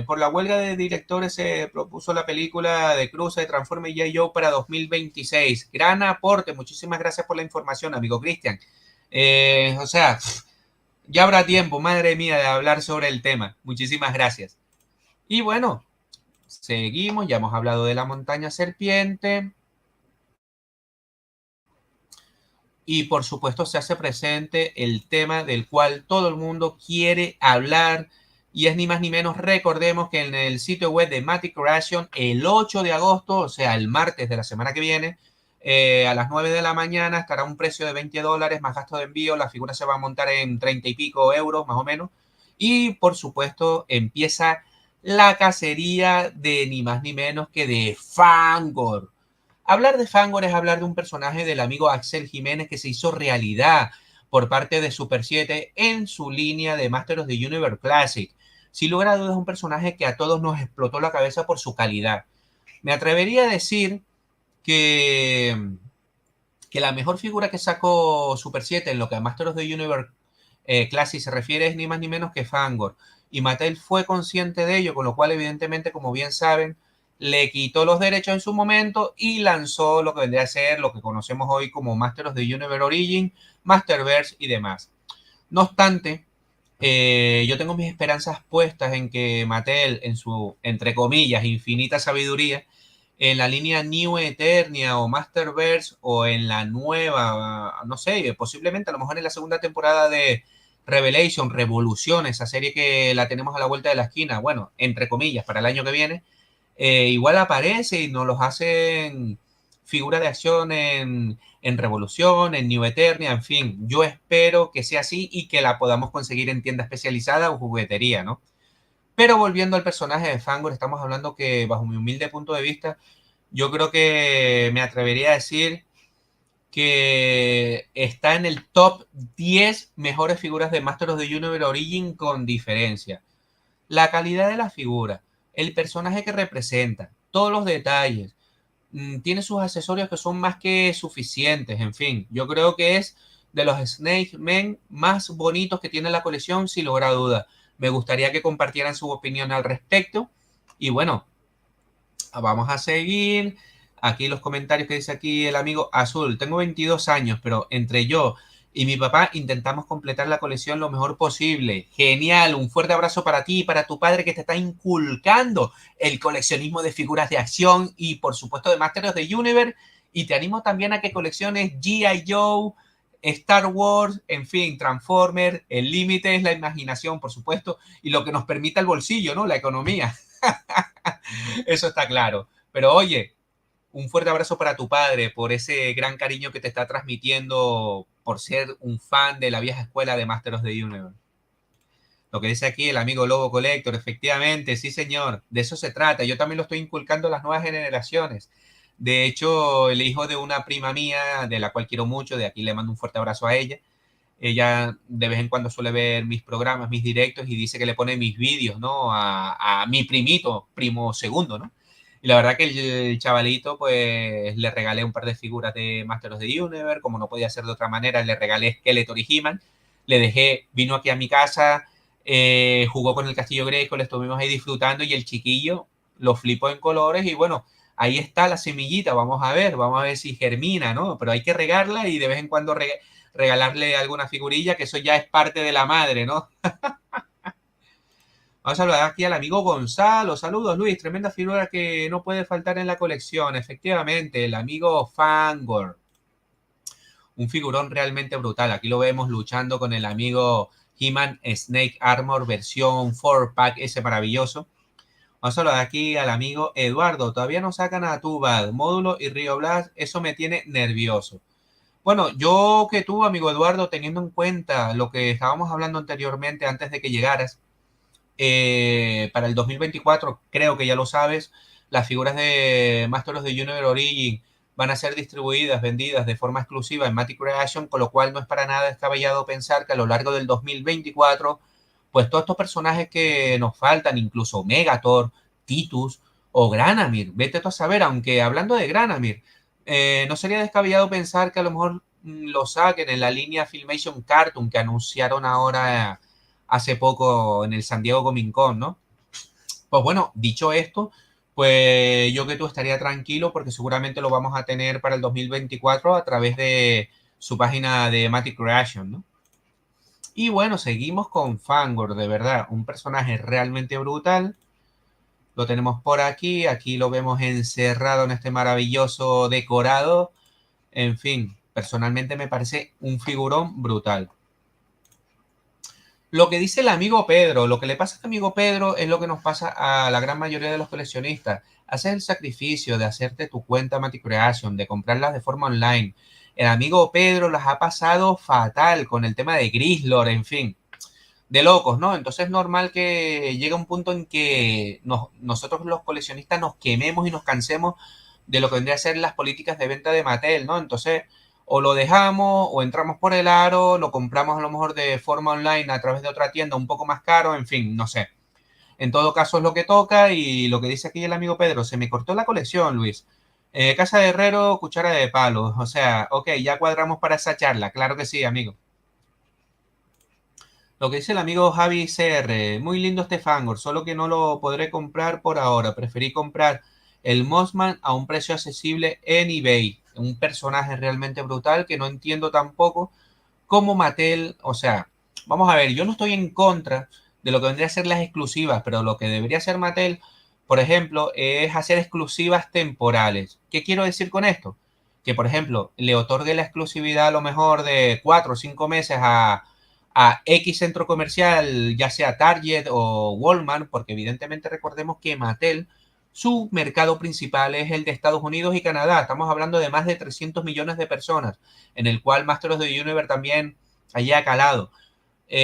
Por la huelga de directores se propuso la película de Cruz de Transforme J. Joe para 2026. Gran aporte, muchísimas gracias por la información, amigo Cristian. O sea, ya habrá tiempo, madre mía, de hablar sobre el tema. Muchísimas gracias. Y bueno, seguimos, ya hemos hablado de la montaña serpiente. Y por supuesto se hace presente el tema del cual todo el mundo quiere hablar y es ni más ni menos, recordemos que en el sitio web de Matic Creation el 8 de agosto, o sea, el martes de la semana que viene, a las 9 de la mañana estará un precio de $20 más gasto de envío, la figura se va a montar en 30 y pico euros más o menos y por supuesto empieza la cacería de ni más ni menos que de Fangor. Hablar de Fangor es hablar de un personaje del amigo Axel Jiménez que se hizo realidad por parte de Super 7 en su línea de Masters of the Universe Classic. Sin lugar a dudas, un personaje que a todos nos explotó la cabeza por su calidad. Me atrevería a decir que, que la mejor figura que sacó Super 7 en lo que a Masters of the Universe Classic se refiere es ni más ni menos que Fangor. Y Mattel fue consciente de ello, con lo cual, evidentemente, como bien saben, le quitó los derechos en su momento y lanzó lo que vendría a ser lo que conocemos hoy como Masters of the Universe Origin, Masterverse y demás. No obstante, yo tengo mis esperanzas puestas en que Mattel, en su, entre comillas, infinita sabiduría, en la línea New Eternia o Masterverse o en la nueva, no sé, posiblemente a lo mejor en la segunda temporada de Revelation, Revolución, esa serie que la tenemos a la vuelta de la esquina, bueno, entre comillas, para el año que viene, igual aparece y nos los hacen figura de acción en Revolución, en New Eternia, en fin, yo espero que sea así y que la podamos conseguir en tienda especializada o juguetería, ¿no? Pero volviendo al personaje de Fangor, estamos hablando que bajo mi humilde punto de vista, yo creo que me atrevería a decir que está en el top 10 mejores figuras de Master of the Universe Origin con diferencia. La calidad de la figura, el personaje que representa, todos los detalles, tiene sus accesorios que son más que suficientes, en fin, yo creo que es de los Snake Men más bonitos que tiene la colección, sin lugar a duda. Me gustaría que compartieran su opinión al respecto. Y bueno, vamos a seguir. Aquí los comentarios que dice aquí el amigo Azul. Tengo 22 años, pero entre yo y mi papá intentamos completar la colección lo mejor posible. Genial, un fuerte abrazo para ti y para tu padre que te está inculcando el coleccionismo de figuras de acción y por supuesto de Masters of the Universe. Y te animo también a que colecciones G.I. Joe, Star Wars, en fin, Transformers. El límite es la imaginación, por supuesto, y lo que nos permita el bolsillo, ¿no? La economía. Eso está claro. Pero oye, un fuerte abrazo para tu padre por ese gran cariño que te está transmitiendo por ser un fan de la vieja escuela de Masters of the Universe. Lo que dice aquí el amigo Lobo Collector, efectivamente, sí señor, de eso se trata. Yo también lo estoy inculcando a las nuevas generaciones. De hecho, el hijo de una prima mía, de la cual quiero mucho, de aquí le mando un fuerte abrazo a ella. Ella de vez en cuando suele ver mis programas, mis directos y dice que le pone mis vídeos, ¿no? A mi primito, primo segundo, ¿no? Y la verdad que el chavalito, pues le regalé un par de figuras de Masters of the Universe, como no podía ser de otra manera, le regalé Skeletor y He-Man, le dejé, vino aquí a mi casa, jugó con el Castillo Greco, le estuvimos ahí disfrutando y el chiquillo lo flipó en colores y bueno, ahí está la semillita, vamos a ver si germina, ¿no? Pero hay que regarla y de vez en cuando regalarle alguna figurilla, que eso ya es parte de la madre, ¿no? Vamos a saludar aquí al amigo Gonzalo. Saludos, Luis. Tremenda figura que no puede faltar en la colección. Efectivamente, el amigo Fangor. un figurón realmente brutal. Aquí lo vemos luchando con el amigo He-Man Snake Armor versión 4-pack, ese maravilloso. Vamos a saludar aquí al amigo Eduardo. Todavía no sacan a Tubad, Módulo y Río Blas. Eso me tiene nervioso. Bueno, yo que tú, amigo Eduardo, teniendo en cuenta lo que estábamos hablando anteriormente antes de que llegaras, para el 2024, creo que ya lo sabes, las figuras de Masters of the Universe Origin van a ser distribuidas, vendidas de forma exclusiva en Matic Creation, con lo cual no es para nada descabellado pensar que a lo largo del 2024, pues todos estos personajes que nos faltan, incluso Megator, Titus o Granamir, vete tú a saber, aunque hablando de Granamir, no sería descabellado pensar que a lo mejor lo saquen en la línea Filmation Cartoon que anunciaron ahora hace poco en el San Diego Comic Con, ¿no? Pues bueno, dicho esto, pues yo que tú estaría tranquilo porque seguramente lo vamos a tener para el 2024 a través de su página de Matic Creation, ¿no? Y bueno, seguimos con Fangor, de verdad, un personaje realmente brutal. Lo tenemos por aquí, aquí lo vemos encerrado en este maravilloso decorado. En fin, personalmente me parece un figurón brutal. Lo que dice el amigo Pedro, lo que le pasa al amigo Pedro es lo que nos pasa a la gran mayoría de los coleccionistas. Haces el sacrificio de hacerte tu cuenta Matic Creation, de comprarlas de forma online. El amigo Pedro las ha pasado fatal con el tema de Grislor, en fin, de locos, ¿no? Entonces es normal que llegue un punto en que nosotros los coleccionistas nos quememos y nos cansemos de lo que vendría a ser las políticas de venta de Mattel, ¿no? Entonces, o lo dejamos o entramos por el aro, lo compramos a lo mejor de forma online a través de otra tienda un poco más caro, en fin, no sé. En todo caso es lo que toca y lo que dice aquí el amigo Pedro, se me cortó la colección, Luis. Casa de Herrero, cuchara de palo. O sea, ok, ya cuadramos para esa charla, claro que sí, amigo. Lo que dice el amigo Javi CR, muy lindo este Fangor, solo que no lo podré comprar por ahora. Preferí comprar el Mossman a un precio accesible en eBay. Un personaje realmente brutal que no entiendo tampoco cómo Mattel, o sea, vamos a ver, yo no estoy en contra de lo que vendría a ser las exclusivas, pero lo que debería hacer Mattel, por ejemplo, es hacer exclusivas temporales. ¿Qué quiero decir con esto? Que, por ejemplo, le otorgue la exclusividad a lo mejor de 4 o 5 meses a X centro comercial, ya sea Target o Walmart, porque evidentemente recordemos que Mattel, su mercado principal es el de Estados Unidos y Canadá. Estamos hablando de más de 300 millones de personas, en el cual Masters of the Universe también haya calado. Sí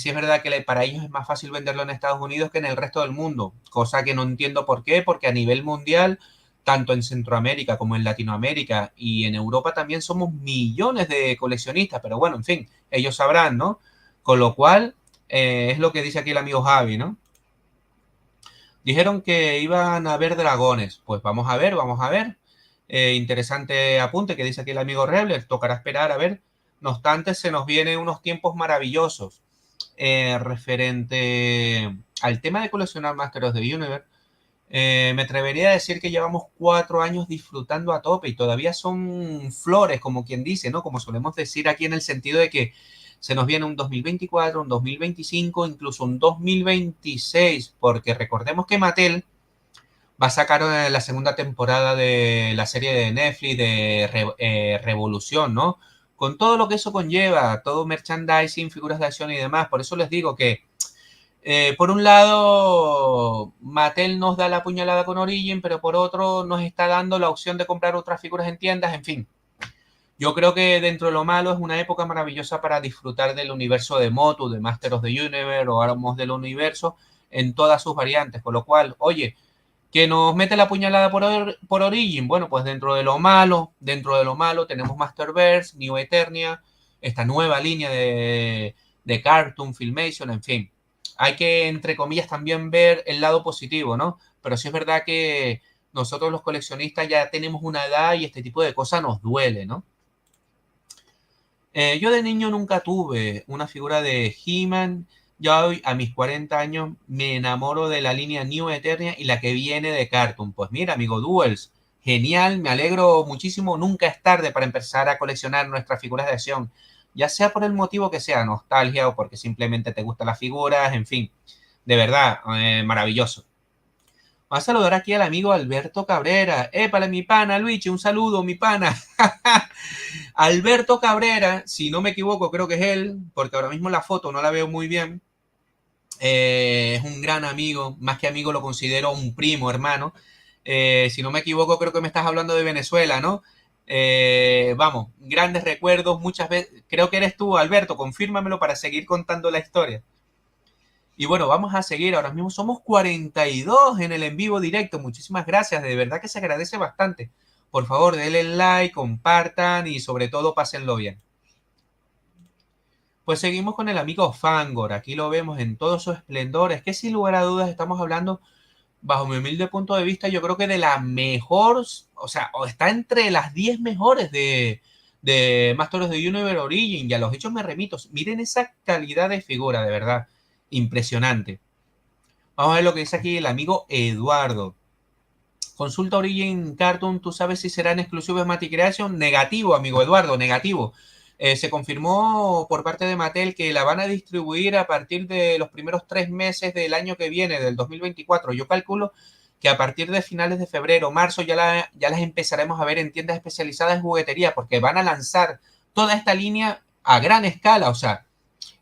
es verdad que para ellos es más fácil venderlo en Estados Unidos que en el resto del mundo, cosa que no entiendo por qué, porque a nivel mundial, tanto en Centroamérica como en Latinoamérica y en Europa también somos millones de coleccionistas, pero bueno, en fin, ellos sabrán, ¿no? Con lo cual, es lo que dice aquí el amigo Javi, ¿no? Dijeron que iban a haber dragones. Pues vamos a ver, vamos a ver. Interesante apunte que dice aquí el amigo Rebler. Tocará esperar a ver. No obstante, se nos vienen unos tiempos maravillosos. Referente al tema de coleccionar Masters of the Universe, me atrevería a decir que llevamos 4 años disfrutando a tope y todavía son flores, como quien dice, ¿no? Como solemos decir aquí en el sentido de que se nos viene un 2024, un 2025, incluso un 2026, porque recordemos que Mattel va a sacar la segunda temporada de la serie de Netflix de Revolución, ¿no? Con todo lo que eso conlleva, todo merchandising, figuras de acción y demás. Por eso les digo que por un lado, Mattel nos da la puñalada con Origin, pero por otro nos está dando la opción de comprar otras figuras en tiendas, en fin. Yo creo que dentro de lo malo es una época maravillosa para disfrutar del universo de Motu, de Masters of the Universe o Armos del Universo en todas sus variantes. Con lo cual, oye, que nos mete la puñalada por Origin. Bueno, pues dentro de lo malo tenemos Masterverse, New Eternia, esta nueva línea de Cartoon, Filmation, en fin. Hay que, entre comillas, también ver el lado positivo, ¿no? Pero sí es verdad que nosotros los coleccionistas ya tenemos una edad y este tipo de cosas nos duele, ¿no? Yo de niño nunca tuve una figura de He-Man. Ya hoy, a mis 40 años, me enamoro de la línea New Eternia y la que viene de Cartoon. Pues mira, amigo Duels, genial, me alegro muchísimo. Nunca es tarde para empezar a coleccionar nuestras figuras de acción, ya sea por el motivo que sea, nostalgia o porque simplemente te gustan las figuras, en fin, de verdad, maravilloso. Vamos a saludar aquí al amigo Alberto Cabrera. Épale, mi pana, Luigi, un saludo, mi pana. Alberto Cabrera, si no me equivoco, creo que es él, porque ahora mismo la foto no la veo muy bien. Es un gran amigo, más que amigo lo considero un primo, hermano. Si no me equivoco, creo que me estás hablando de Venezuela, ¿no? Vamos, grandes recuerdos, muchas veces. Creo que eres tú, Alberto, confírmamelo para seguir contando la historia. Y bueno, vamos a seguir. Ahora mismo somos 42 en el en vivo directo. Muchísimas gracias. De verdad que se agradece bastante. Por favor, denle like, compartan y sobre todo pásenlo bien. Pues seguimos con el amigo Fangor. Aquí lo vemos en todo su esplendor. Es que sin lugar a dudas estamos hablando, bajo mi humilde punto de vista, yo creo que de la mejor, o sea, o está entre las 10 mejores de Masters of the Universe Origin. Y a los hechos me remito. Miren esa calidad de figura, de verdad. Impresionante. Vamos a ver lo que dice aquí el amigo Eduardo. Consulta Origin Cartoon, ¿tú sabes si serán exclusivos de Matty Creation? Negativo, amigo Eduardo, negativo. Se confirmó por parte de Mattel que la van a distribuir a partir de los primeros 3 meses del año que viene, del 2024. Yo calculo que a partir de finales de febrero, marzo, ya las empezaremos a ver en tiendas especializadas en juguetería, porque van a lanzar toda esta línea a gran escala. O sea,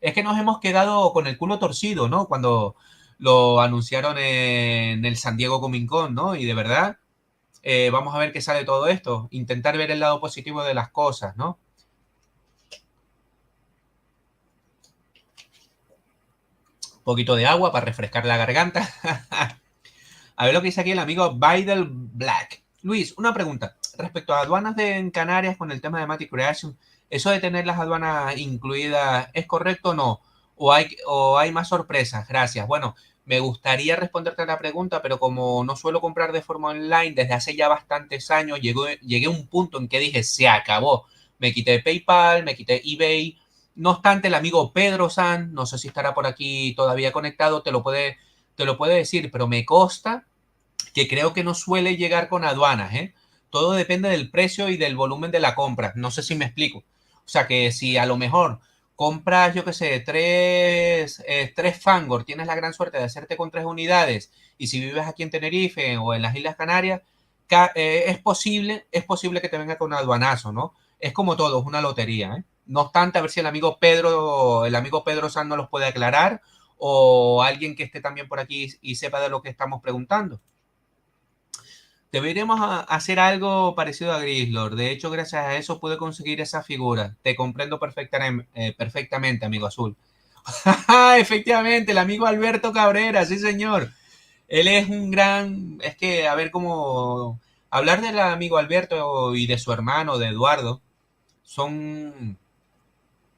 es que nos hemos quedado con el culo torcido, ¿no? Cuando lo anunciaron en el San Diego Comic Con, ¿no? Y de verdad, vamos a ver qué sale todo esto. Intentar ver el lado positivo de las cosas, ¿no? Un poquito de agua para refrescar la garganta. A ver lo que dice aquí el amigo Vidal Black. Luis, una pregunta. Respecto a aduanas en Canarias con el tema de Matic Creation, ¿eso de tener las aduanas incluidas es correcto o no? ¿O hay más sorpresas? Gracias. Bueno, me gustaría responderte a la pregunta, pero como no suelo comprar de forma online desde hace ya bastantes años, llegué a un punto en que dije, se acabó. Me quité PayPal, me quité eBay. No obstante, el amigo Pedro San, no sé si estará por aquí todavía conectado, te lo puede decir, pero me consta que creo que no suele llegar con aduanas, ¿eh? Todo depende del precio y del volumen de la compra. No sé si me explico. O sea que si a lo mejor compras, yo qué sé, tres Fangor, tienes la gran suerte de hacerte con 3 unidades, y si vives aquí en Tenerife o en las Islas Canarias, es posible que te venga con un aduanazo, ¿no? Es como todo, es una lotería, ¿eh? No obstante, a ver si el amigo Pedro San nos los puede aclarar, o alguien que esté también por aquí y sepa de lo que estamos preguntando. Deberíamos hacer algo parecido a Grislord. De hecho, gracias a eso pude conseguir esa figura. Te comprendo perfectamente, amigo azul. Efectivamente, el amigo Alberto Cabrera, sí, señor. Él es un gran. Es que, a ver cómo. Hablar del amigo Alberto y de su hermano, de Eduardo, son.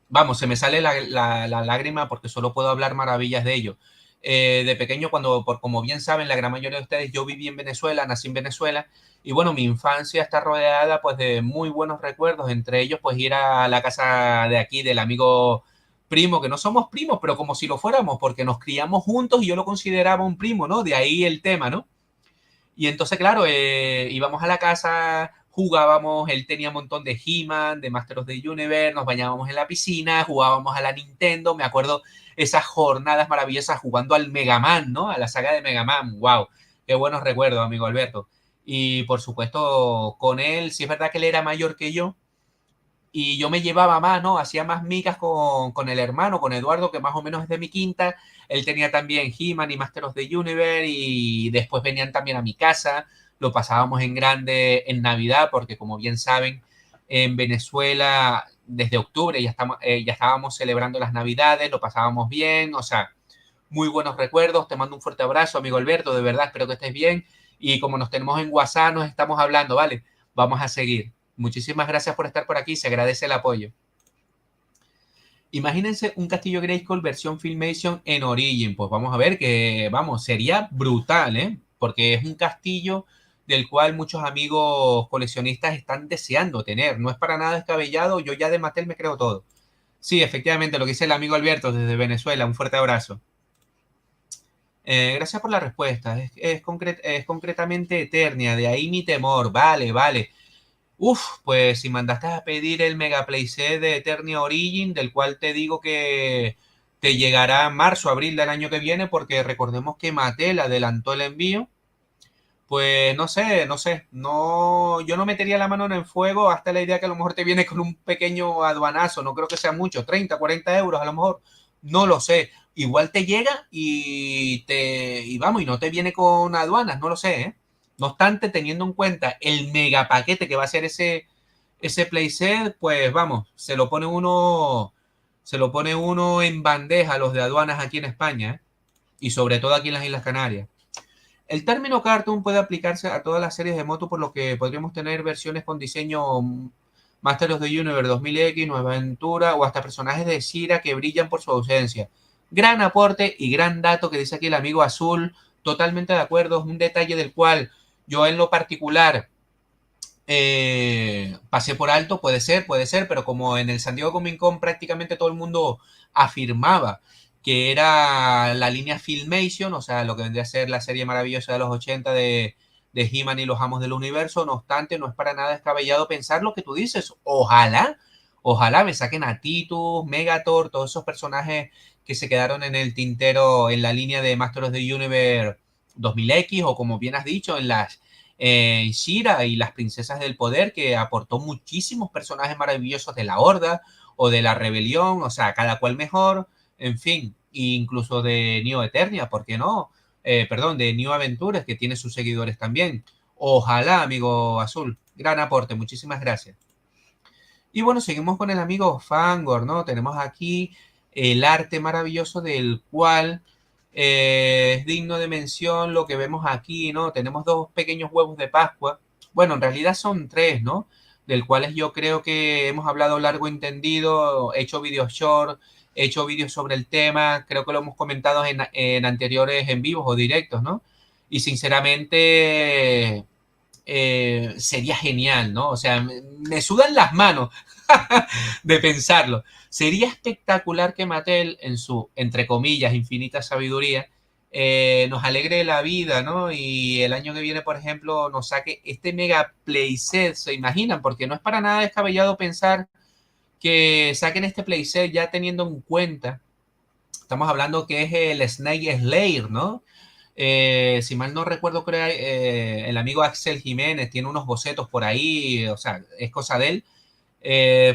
Vamos, se me sale la lágrima porque solo puedo hablar maravillas de ellos. De pequeño, como bien saben, la gran mayoría de ustedes, yo viví en Venezuela, nací en Venezuela, y bueno, mi infancia está rodeada pues de muy buenos recuerdos, entre ellos pues ir a la casa de aquí del amigo primo, que no somos primos, pero como si lo fuéramos, porque nos criamos juntos y yo lo consideraba un primo, ¿no? De ahí el tema, ¿no? Y entonces, claro, íbamos a la casa, jugábamos, él tenía un montón de He-Man, de Masters of the Universe, nos bañábamos en la piscina, jugábamos a la Nintendo, me acuerdo esas jornadas maravillosas jugando al Mega Man, ¿no? A la saga de Mega Man, wow, qué buenos recuerdos, amigo Alberto. Y por supuesto, con él, sí es verdad que él era mayor que yo, y yo me llevaba más, ¿no? Hacía más micas con el hermano, con Eduardo, que más o menos es de mi quinta. Él tenía también He-Man y Masters of the Universe, y después venían también a mi casa. Lo pasábamos en grande en Navidad, porque como bien saben, en Venezuela desde octubre ya estábamos celebrando las Navidades, lo pasábamos bien, o sea, muy buenos recuerdos. Te mando un fuerte abrazo, amigo Alberto, de verdad, espero que estés bien. Y como nos tenemos en WhatsApp, nos estamos hablando, ¿vale? Vamos a seguir. Muchísimas gracias por estar por aquí, se agradece el apoyo. Imagínense un castillo Grayskull versión Filmation en Origin. Pues vamos a ver que, vamos, sería brutal, ¿eh? Porque es un castillo del cual muchos amigos coleccionistas están deseando tener. No es para nada descabellado, yo ya de Mattel me creo todo. Sí, efectivamente, lo que dice el amigo Alberto desde Venezuela, un fuerte abrazo. Gracias por la respuesta. Es concretamente Eternia, de ahí mi temor. Vale, vale. Uf, pues si mandaste a pedir el Mega Playset de Eternia Origin, del cual te digo que te llegará marzo, abril del año que viene, porque recordemos que Mattel adelantó el envío. pues no sé, no, yo no metería la mano en el fuego hasta la idea que a lo mejor te viene con un pequeño aduanazo, no creo que sea mucho, 30, 40 euros a lo mejor, no lo sé, igual te llega y vamos, y no te viene con aduanas, no lo sé, ¿eh? No obstante, teniendo en cuenta el mega paquete que va a ser ese playset, pues vamos, se lo pone uno en bandeja a los de aduanas aquí en España, ¿eh? Y sobre todo aquí en las Islas Canarias. El término cartoon puede aplicarse a todas las series de moto, por lo que podríamos tener versiones con diseño Master of the Universe 2000X, Nueva Aventura o hasta personajes de Shira que brillan por su ausencia. Gran aporte y gran dato que dice aquí el amigo Azul, totalmente de acuerdo, es un detalle del cual yo en lo particular pasé por alto, puede ser, pero como en el San Diego Comic Con prácticamente todo el mundo afirmaba que era la línea Filmation, o sea, lo que vendría a ser la serie maravillosa de los 80 de He-Man y los Amos del Universo, no obstante, no es para nada descabellado pensar lo que tú dices. Ojalá me saquen a Titus, Megator, todos esos personajes que se quedaron en el tintero en la línea de Master of the Universe 2000X, o como bien has dicho, en las Shira y las Princesas del Poder, que aportó muchísimos personajes maravillosos de la Horda o de la Rebelión, o sea, cada cual mejor, en fin, incluso de Neo Eternia, ¿por qué no? Perdón, de New Aventures, que tiene sus seguidores también. Ojalá, amigo Azul, gran aporte, muchísimas gracias. Y bueno, seguimos con el amigo Fangor, ¿no? Tenemos aquí el arte maravilloso del cual es digno de mención lo que vemos aquí, ¿no? Tenemos dos pequeños huevos de Pascua. Bueno, en realidad son tres, ¿no? Del cuales yo creo que hemos hablado largo y entendido, he hecho videos short, he hecho vídeos sobre el tema, creo que lo hemos comentado en anteriores en vivos o directos, ¿no? Y sinceramente sería genial, ¿no? O sea, me sudan las manos de pensarlo. Sería espectacular que Mattel, en su, entre comillas, infinita sabiduría, nos alegre la vida, ¿no? Y el año que viene, por ejemplo, nos saque este mega playset, ¿se imaginan? Porque no es para nada descabellado pensar que saquen este playset ya teniendo en cuenta, estamos hablando que es el Snake Slayer, ¿no? Si mal no recuerdo, creo el amigo Axel Jiménez tiene unos bocetos por ahí, o sea, es cosa de él.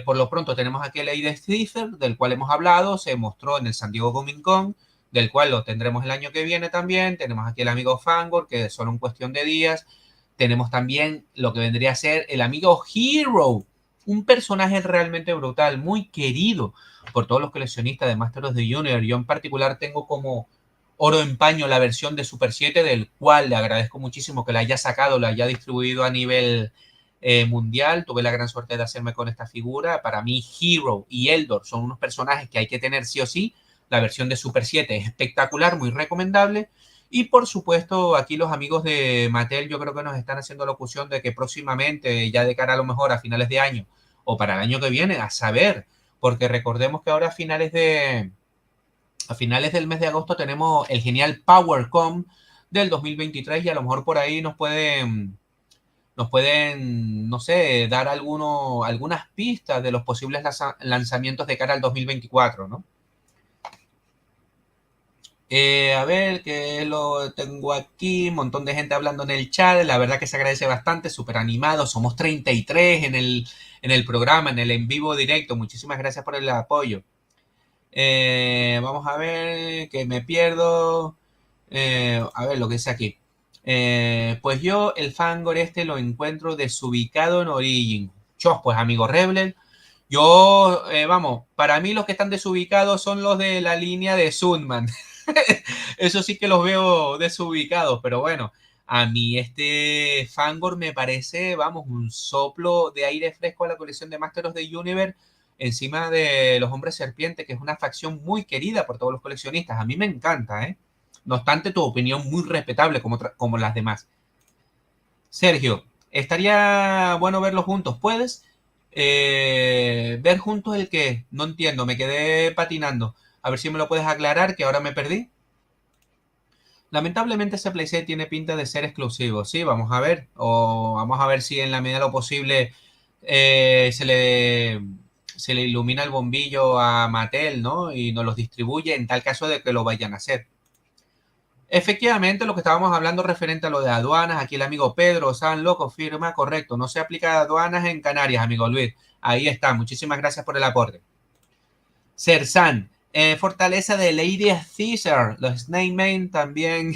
Por lo pronto tenemos aquí el Aide Cipher, del cual hemos hablado, se mostró en el San Diego Comic Con, del cual lo tendremos el año que viene también. Tenemos aquí el amigo Fangor, que solo en cuestión de días. Tenemos también lo que vendría a ser el amigo Hero, un personaje realmente brutal, muy querido por todos los coleccionistas de Master of the Universe. Yo en particular tengo como oro en paño la versión de Super 7, del cual le agradezco muchísimo que la haya sacado, la haya distribuido a nivel mundial. Tuve la gran suerte de hacerme con esta figura. Para mí, Hero y Eldor son unos personajes que hay que tener sí o sí. La versión de Super 7 es espectacular, muy recomendable. Y por supuesto, aquí los amigos de Mattel yo creo que nos están haciendo locución de que próximamente, ya de cara a lo mejor a finales de año o para el año que viene, a saber, porque recordemos que ahora a finales del mes de agosto tenemos el genial PowerCon del 2023 y a lo mejor por ahí nos pueden, no sé, dar algunas pistas de los posibles lanzamientos de cara al 2024, ¿no? A ver, que lo tengo aquí, un montón de gente hablando en el chat, la verdad que se agradece bastante, súper animado, somos 33 en el programa, en el en vivo directo, muchísimas gracias por el apoyo. Vamos a ver, que me pierdo. A ver lo que dice aquí. Pues yo el Fangor este lo encuentro desubicado en Origin. Chos, pues amigo Rebel. Yo, vamos, para mí los que están desubicados son los de la línea de Sunman. Eso sí que los veo desubicados, pero bueno, a mí este Fangor me parece, vamos, un soplo de aire fresco a la colección de Master of the Universe encima de los Hombres Serpiente, que es una facción muy querida por todos los coleccionistas. A mí me encanta, ¿eh? No obstante, tu opinión muy respetable como las demás. Sergio, estaría bueno verlos juntos. ¿Puedes ver juntos el que? No entiendo, me quedé patinando. A ver si me lo puedes aclarar, que ahora me perdí. Lamentablemente ese playset tiene pinta de ser exclusivo. Sí, vamos a ver. O vamos a ver si en la medida de lo posible eh, se le, se le ilumina el bombillo a Mattel, ¿no? Y nos los distribuye en tal caso de que lo vayan a hacer. Efectivamente, lo que estábamos hablando referente a lo de aduanas, aquí el amigo Pedro San lo confirma, correcto, no se aplica aduanas en Canarias, amigo Luis. Ahí está, muchísimas gracias por el aporte. Sersan, fortaleza de Lady Caesar, los Snake Men también,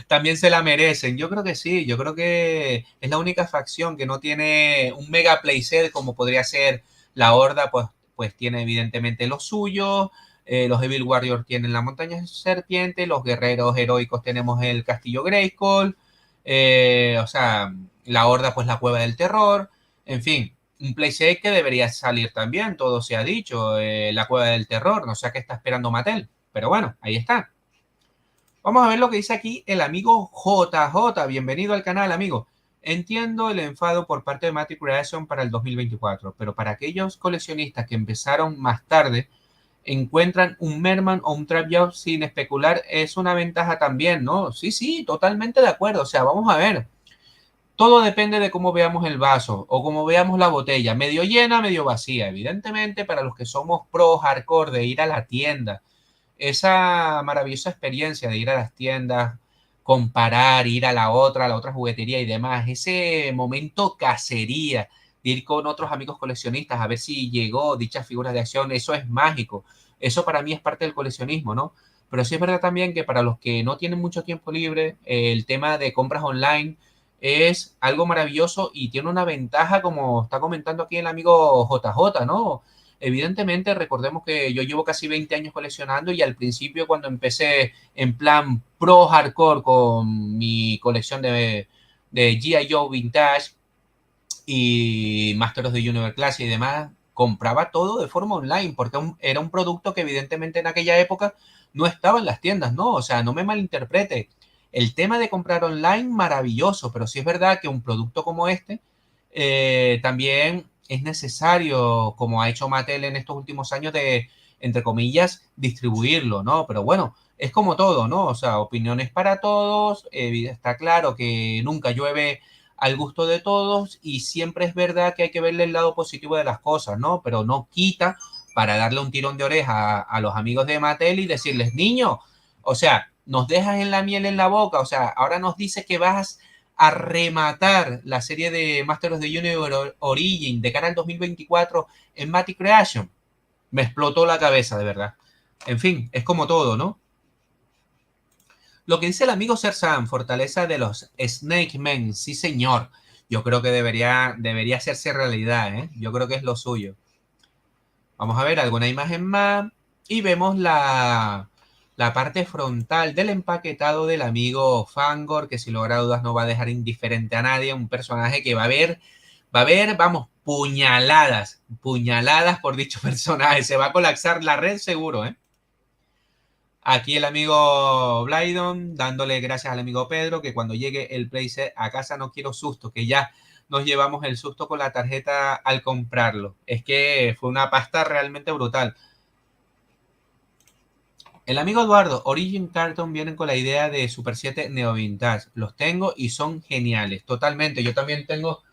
también se la merecen. Yo creo que sí, yo creo que es la única facción que no tiene un mega playset como podría ser la Horda, pues tiene evidentemente lo suyo. Los Evil Warriors tienen la montaña serpiente, los guerreros heroicos tenemos el castillo Grayskull, o sea, la Horda pues la cueva del terror, en fin, un playset que debería salir también, todo se ha dicho, la cueva del terror, no sé a qué está esperando Mattel, pero bueno, ahí está. Vamos a ver lo que dice aquí el amigo JJ, bienvenido al canal, amigo. Entiendo el enfado por parte de Matic Creation para el 2024, pero para aquellos coleccionistas que empezaron más tarde, encuentran un Merman o un Trap Job sin especular, es una ventaja también, ¿no? Sí, sí, totalmente de acuerdo, o sea, vamos a ver. Todo depende de cómo veamos el vaso o cómo veamos la botella, medio llena, medio vacía. Evidentemente, para los que somos pro hardcore de ir a la tienda, esa maravillosa experiencia de ir a las tiendas, comparar, ir a la otra juguetería y demás, ese momento cacería, de ir con otros amigos coleccionistas a ver si llegó dichas figuras de acción, eso es mágico. Eso para mí es parte del coleccionismo, ¿no? Pero sí es verdad también que para los que no tienen mucho tiempo libre, el tema de compras online es algo maravilloso y tiene una ventaja, como está comentando aquí el amigo JJ, ¿no? Evidentemente, recordemos que yo llevo casi 20 años coleccionando y al principio cuando empecé en plan pro hardcore con mi colección de G.I. Joe Vintage y Masters of the Universe Classic y demás, compraba todo de forma online porque era un producto que evidentemente en aquella época no estaba en las tiendas, ¿no? O sea, no me malinterprete. El tema de comprar online, maravilloso, pero sí es verdad que un producto como este también es necesario, como ha hecho Mattel en estos últimos años, de, entre comillas, distribuirlo, ¿no? Pero bueno, es como todo, ¿no? O sea, opiniones para todos, está claro que nunca llueve al gusto de todos y siempre es verdad que hay que verle el lado positivo de las cosas, ¿no? Pero no quita para darle un tirón de oreja a los amigos de Mattel y decirles, niño, o sea, nos dejas en la miel en la boca, o sea, ahora nos dices que vas a rematar la serie de Masters of the Universe Origin de cara al 2024 en Matic Creation. Me explotó la cabeza, de verdad. En fin, es como todo, ¿no? Lo que dice el amigo Sersan, fortaleza de los Snake Men, sí señor. Yo creo que debería hacerse realidad, ¿eh? Yo creo que es lo suyo. Vamos a ver alguna imagen más y vemos la parte frontal del empaquetado del amigo Fangor, que sin lugar a dudas no va a dejar indiferente a nadie, un personaje que va a ver, vamos, puñaladas, puñaladas por dicho personaje, se va a colapsar la red seguro, ¿eh? Aquí el amigo Blaydon dándole gracias al amigo Pedro que cuando llegue el playset a casa no quiero susto, que ya nos llevamos el susto con la tarjeta al comprarlo. Es que fue una pasta realmente brutal. El amigo Eduardo, Origin Carton vienen con la idea de Super 7 Neo Vintage. Los tengo y son geniales, totalmente. Yo también tengo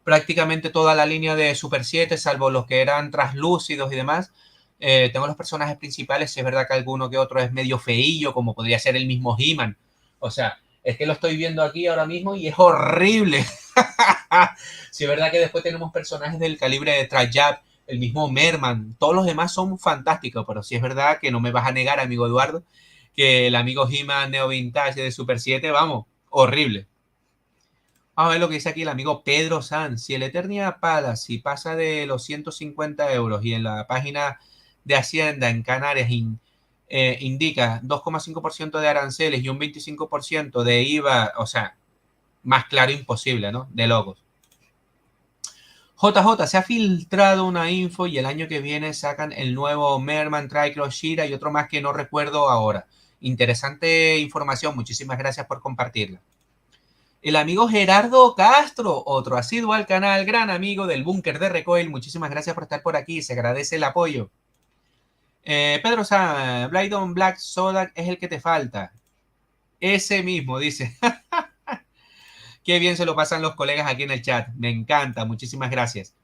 prácticamente toda la línea de Super 7, salvo los que eran traslúcidos y demás. Tengo los personajes principales, si es verdad que alguno que otro es medio feillo, como podría ser el mismo He-Man. O sea, es que lo estoy viendo aquí ahora mismo y es horrible. Si es verdad que después tenemos personajes del calibre de Trajab, el mismo Merman, todos los demás son fantásticos, pero sí es verdad que no me vas a negar, amigo Eduardo, que el amigo He-Man Neo Vintage de Super 7, vamos, horrible. Vamos a ver lo que dice aquí el amigo Pedro Sanz. Si el Eternia Palace pasa de los 150 euros y en la página de Hacienda en Canarias indica 2,5% de aranceles y un 25% de IVA, o sea, más claro imposible, ¿no? De locos. JJ, se ha filtrado una info y el año que viene sacan el nuevo Merman, Tricross, Shira y otro más que no recuerdo ahora. Interesante información, muchísimas gracias por compartirla. El amigo Gerardo Castro, otro asiduo al canal, gran amigo del Búnker de Recoil, muchísimas gracias por estar por aquí, se agradece el apoyo. Pedro San, Blaydon Black Soda es el que te falta. Ese mismo, dice. Qué bien se lo pasan los colegas aquí en el chat, me encanta, muchísimas gracias.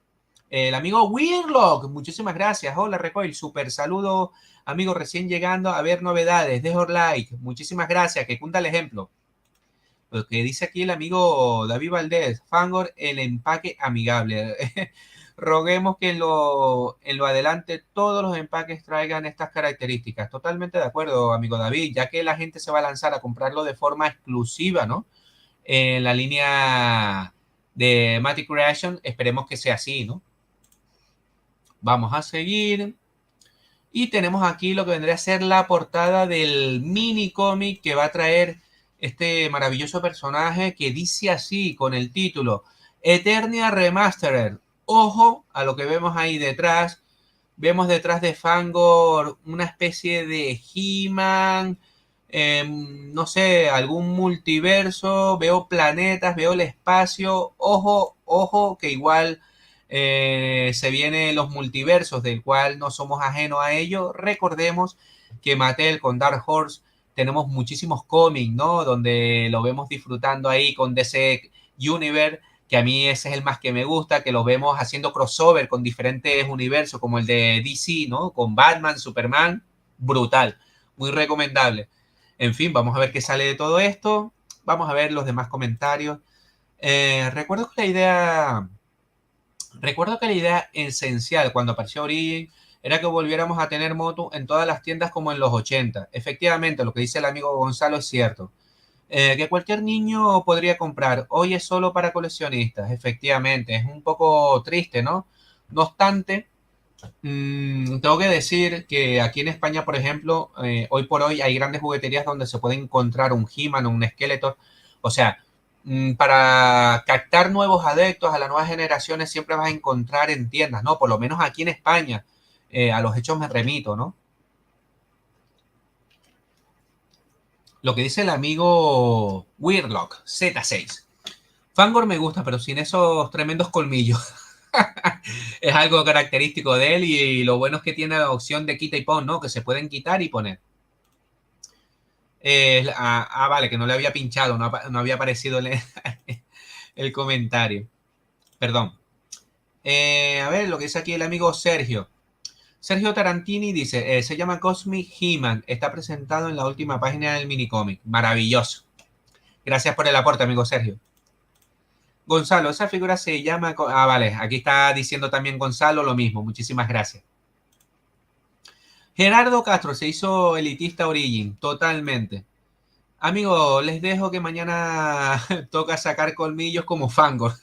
El amigo Weirlock, muchísimas gracias. Hola, Recoil, super saludo, amigo, recién llegando a ver novedades. Dejo like, muchísimas gracias. Que cunda el ejemplo. Lo que dice aquí el amigo David Valdés, Fangor, el empaque amigable. Roguemos que en lo adelante todos los empaques traigan estas características. Totalmente de acuerdo, amigo David, ya que la gente se va a lanzar a comprarlo de forma exclusiva, ¿no? En la línea de Matic Creation, esperemos que sea así, ¿no? Vamos a seguir. Y tenemos aquí lo que vendría a ser la portada del mini cómic que va a traer este maravilloso personaje que dice así con el título Eternia Remastered. Ojo a lo que vemos ahí detrás. Vemos detrás de Fangor una especie de He-Man, no sé, algún multiverso. Veo planetas, veo el espacio. Ojo, ojo, que igual se vienen los multiversos, del cual no somos ajenos a ello. Recordemos que Mattel con Dark Horse tenemos muchísimos cómics, ¿no? Donde lo vemos disfrutando ahí con DC Universe, que a mí ese es el más que me gusta, que lo vemos haciendo crossover con diferentes universos, como el de DC, ¿no? Con Batman, Superman, brutal, muy recomendable. En fin, vamos a ver qué sale de todo esto. Vamos a ver los demás comentarios. Recuerdo que la idea esencial cuando apareció Origin era que volviéramos a tener Motu en todas las tiendas como en los 80. Efectivamente, lo que dice el amigo Gonzalo es cierto. Que cualquier niño podría comprar. Hoy es solo para coleccionistas. Efectivamente, es un poco triste, ¿no? No obstante, tengo que decir que aquí en España, por ejemplo, hoy por hoy hay grandes jugueterías donde se puede encontrar un He-Man o un Skeletor. O sea, para captar nuevos adeptos a las nuevas generaciones siempre vas a encontrar en tiendas, ¿no? Por lo menos aquí en España, a los hechos me remito, ¿no? Lo que dice el amigo Weirlock Z6. Fangor me gusta, pero sin esos tremendos colmillos. Es algo característico de él y lo bueno es que tiene la opción de quita y pon, ¿no? Que se pueden quitar y poner. Vale, que no le había pinchado, no había aparecido el comentario. Perdón. A ver, lo que dice aquí el amigo Sergio. Sergio Tarantini dice, se llama Cosmic He-Man, está presentado en la última página del minicómic. Maravilloso. Gracias por el aporte, amigo Sergio. Gonzalo, esa figura se llama... vale, aquí está diciendo también Gonzalo lo mismo. Muchísimas gracias. Gerardo Castro se hizo elitista Origin, totalmente. Amigo, les dejo que mañana toca sacar colmillos como Fangor.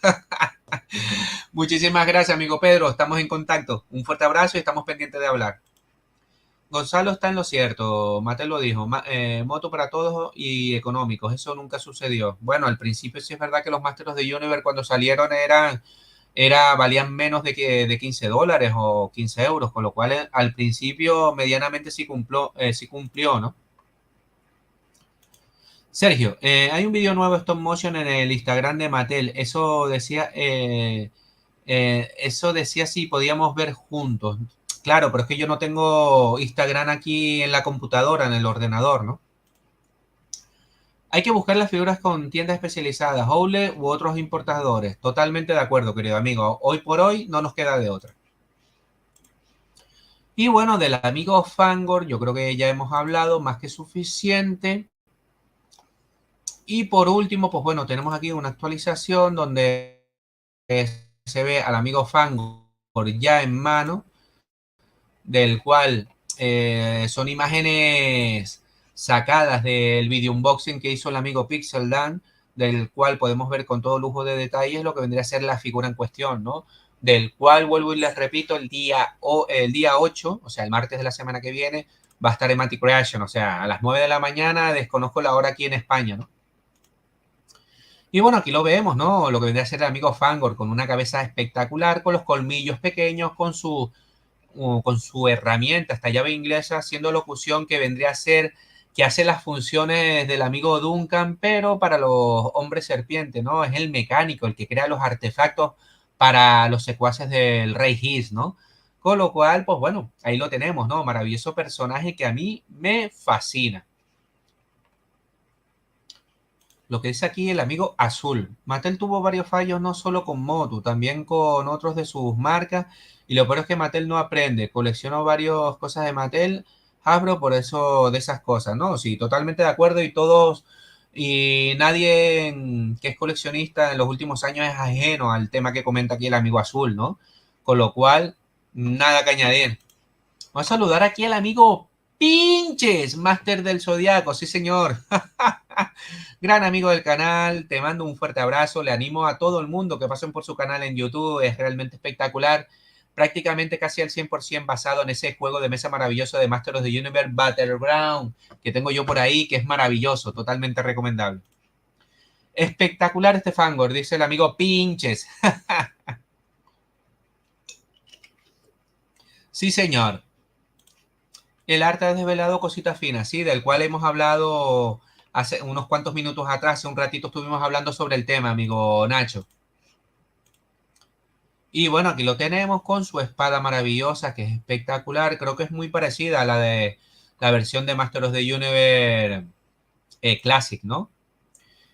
Muchísimas gracias, amigo Pedro. Estamos en contacto. Un fuerte abrazo y estamos pendientes de hablar. Gonzalo está en lo cierto. Mateo lo dijo. Moto para todos y económicos. Eso nunca sucedió. Bueno, al principio sí es verdad que los Masters de Universe cuando salieron valían menos de 15 dólares o 15 euros, con lo cual al principio medianamente sí cumplió, ¿no? Sergio, hay un video nuevo stop motion en el Instagram de Mattel. Eso decía si podíamos ver juntos. Claro, pero es que yo no tengo Instagram aquí en la computadora, en el ordenador, ¿no? Hay que buscar las figuras con tiendas especializadas, Outlet u otros importadores. Totalmente de acuerdo, querido amigo. Hoy por hoy no nos queda de otra. Y bueno, del amigo Fangor, yo creo que ya hemos hablado más que suficiente. Y por último, pues bueno, tenemos aquí una actualización donde se ve al amigo Fangor ya en mano, del cual son imágenes sacadas del video unboxing que hizo el amigo Pixel Dan, del cual podemos ver con todo lujo de detalles lo que vendría a ser la figura en cuestión, ¿no? Del cual, vuelvo y les repito, el día 8, o sea, el martes de la semana que viene, va a estar en Matic Creation, o sea, a las 9 de la mañana, desconozco la hora aquí en España, ¿no? Y bueno, aquí lo vemos, ¿no? Lo que vendría a ser el amigo Fangor con una cabeza espectacular, con los colmillos pequeños, con su herramienta, esta llave inglesa, haciendo locución que vendría a ser que hace las funciones del amigo Duncan, pero para los hombres serpientes, ¿no? Es el mecánico, el que crea los artefactos para los secuaces del Rey Hiss, ¿no? Con lo cual, pues bueno, ahí lo tenemos, ¿no? Maravilloso personaje que a mí me fascina. lo que dice aquí el amigo Azul. Mattel tuvo varios fallos no solo con Motu, también con otros de sus marcas. Y lo peor es que Mattel no aprende. Coleccionó varias cosas de Mattel, Hasbro, por eso de esas cosas, ¿no? Sí, totalmente de acuerdo y todos... Y nadie que es coleccionista en los últimos años es ajeno al tema que comenta aquí el amigo Azul, ¿no? Con lo cual, nada que añadir. Vamos a saludar aquí al amigo Pinches, Máster del Zodiaco, sí señor. Gran amigo del canal, te mando un fuerte abrazo, le animo a todo el mundo que pasen por su canal en YouTube, es realmente espectacular, prácticamente casi al 100% basado en ese juego de mesa maravilloso de Masters of the Universe Battleground, que tengo yo por ahí, que es maravilloso, totalmente recomendable. Espectacular este Fangor, dice el amigo Pinches. Sí señor. El arte ha desvelado cositas finas, sí, del cual hemos hablado hace unos cuantos minutos atrás, hace un ratito estuvimos hablando sobre el tema, amigo Nacho. Y bueno, aquí lo tenemos con su espada maravillosa, que es espectacular, creo que es muy parecida a la de la versión de Master of the Universe Classic, ¿no?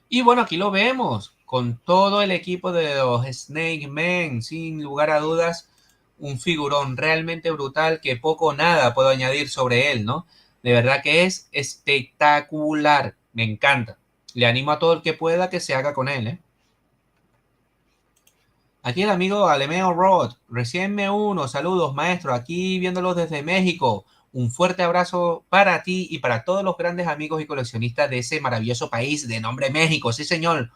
Y bueno, aquí lo vemos, con todo el equipo de los Snake Men, sin lugar a dudas, un figurón realmente brutal que poco o nada puedo añadir sobre él, ¿no? De verdad que es espectacular, me encanta. Le animo a todo el que pueda que se haga con él, ¿eh? Aquí el amigo Alemeo Rod, recién me uno, saludos maestro, aquí viéndolos desde México. Un fuerte abrazo para ti y para todos los grandes amigos y coleccionistas de ese maravilloso país de nombre México, sí señor,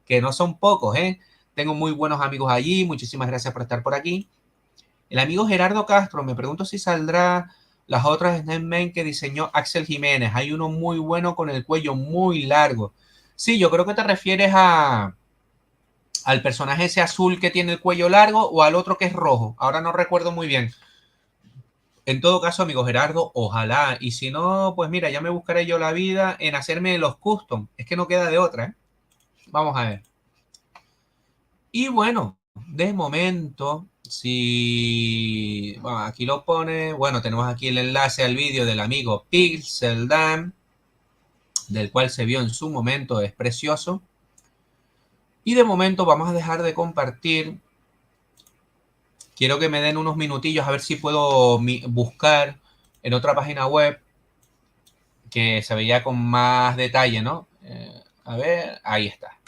que no son pocos, ¿eh? Tengo muy buenos amigos allí, muchísimas gracias por estar por aquí. El amigo Gerardo Castro, me pregunto si saldrá las otras Snapman que diseñó Axel Jiménez. Hay uno muy bueno con el cuello muy largo. Sí, yo creo que te refieres al personaje ese azul que tiene el cuello largo o al otro que es rojo. Ahora no recuerdo muy bien. En todo caso, amigo Gerardo, ojalá. Y si no, pues mira, ya me buscaré yo la vida en hacerme los custom. Es que no queda de otra, ¿eh? Vamos a ver. Y bueno, de momento, si bueno, aquí lo pone, bueno, tenemos aquí el enlace al vídeo del amigo Pixeldam, del cual se vio en su momento, es precioso. Y de momento vamos a dejar de compartir. Quiero que me den unos minutillos a ver si puedo buscar en otra página web que se veía con más detalle, ¿no? A ver, ahí está.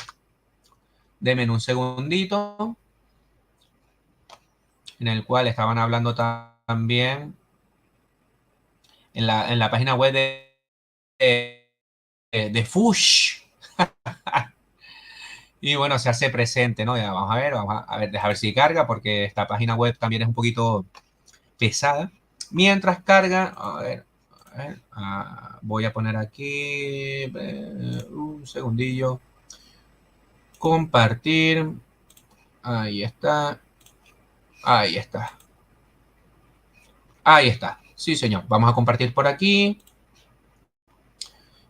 Denme un segundito, en el cual estaban hablando también en la página web de Fush. Y bueno, se hace presente, ¿no? Ya vamos a ver, deja ver si carga, porque esta página web también es un poquito pesada. Mientras carga, a ver, voy a poner aquí un segundillo. Compartir. Ahí está. Ahí está. Ahí está. Sí, señor. Vamos a compartir por aquí.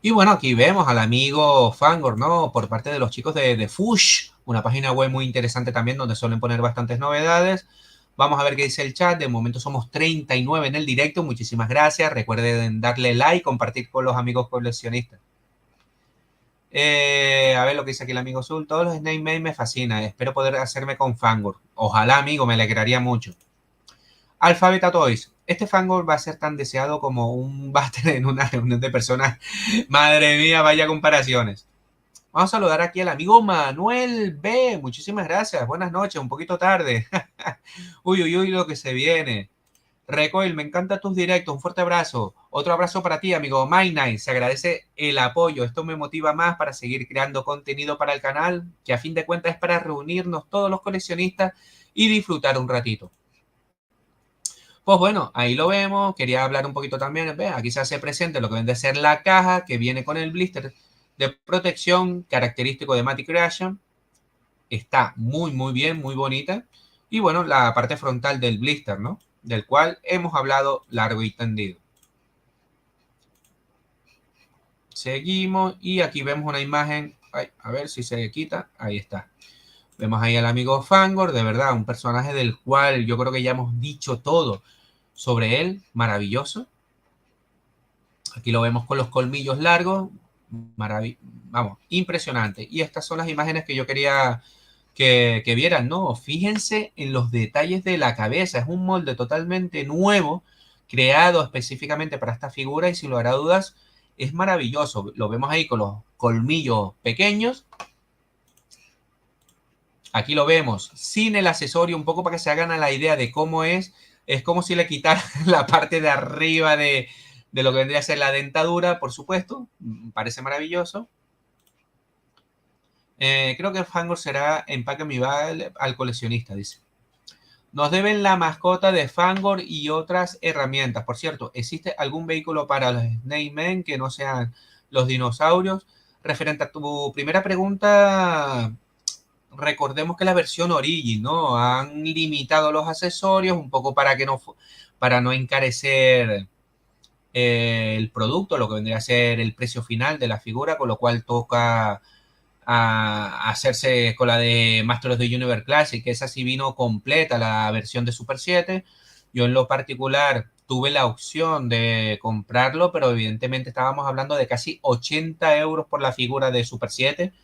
Y bueno, aquí vemos al amigo Fangor, ¿no? Por parte de los chicos de Fush, una página web muy interesante también donde suelen poner bastantes novedades. Vamos a ver qué dice el chat. De momento somos 39 en el directo. Muchísimas gracias. Recuerden darle like, compartir con los amigos coleccionistas. A ver lo que dice aquí el amigo Zul. Todos los Snake Mail me fascinan. Espero poder hacerme con Fangor. Ojalá, amigo, me alegraría mucho. Alphabeta Toys. Este Fangor va a ser tan deseado como un váter en una reunión de personas. Madre mía, vaya comparaciones. Vamos a saludar aquí al amigo Manuel B. Muchísimas gracias. Buenas noches, un poquito tarde. Uy, uy, uy, lo que se viene. Recoil, me encantan tus directos. Un fuerte abrazo. Otro abrazo para ti, amigo My Se agradece el apoyo. Esto me motiva más para seguir creando contenido para el canal, que a fin de cuentas es para reunirnos todos los coleccionistas y disfrutar un ratito. Pues bueno, ahí lo vemos. Quería hablar un poquito también. ¿Ve? Aquí se hace presente lo que viene a ser la caja que viene con el blister de protección característico de Matic Creation. Está muy, muy bien, muy bonita. Y bueno, la parte frontal del blister, ¿no? Del cual hemos hablado largo y tendido. Seguimos y aquí vemos una imagen. Ay, a ver si se quita. Ahí está. Vemos ahí al amigo Fangor, de verdad, un personaje del cual yo creo que ya hemos dicho todo sobre él. Maravilloso. Aquí lo vemos con los colmillos largos. Vamos, impresionante. Y estas son las imágenes que yo quería que vieran, ¿no? Fíjense en los detalles de la cabeza. Es un molde totalmente nuevo, creado específicamente para esta figura y sin lugar a dudas es maravilloso. Lo vemos ahí con los colmillos pequeños. Aquí lo vemos sin el accesorio, un poco para que se hagan a la idea de cómo es. Es como si le quitaran la parte de arriba de lo que vendría a ser la dentadura, por supuesto. Parece maravilloso. Creo que Fangor será empaque amigable al coleccionista, dice. Nos deben la mascota de Fangor y otras herramientas. Por cierto, ¿existe algún vehículo para los Snake Men que no sean los dinosaurios? Referente a tu primera pregunta, recordemos que la versión Origin, ¿no? Han limitado los accesorios un poco para no encarecer el producto, lo que vendría a ser el precio final de la figura, con lo cual toca a hacerse con la de Master of the Universe Classic, que esa sí vino completa, la versión de Super 7. Yo en lo particular tuve la opción de comprarlo, pero evidentemente estábamos hablando de casi 80 euros por la figura de Super 7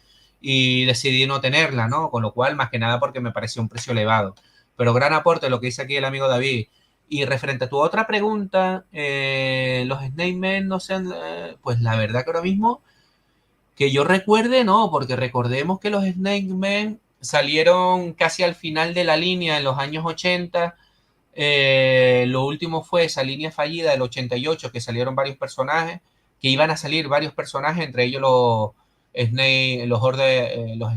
y decidí no tenerla, ¿no? Con lo cual, más que nada porque me pareció un precio elevado. Pero gran aporte lo que dice aquí el amigo David. Y referente a tu otra pregunta, los Snake Men no sean, pues la verdad que ahora mismo que yo recuerde, no, porque recordemos que los Snake Men salieron casi al final de la línea en los años 80. Lo último fue esa línea fallida del 88, que salieron varios personajes, que iban a salir varios personajes, entre ellos Snake, los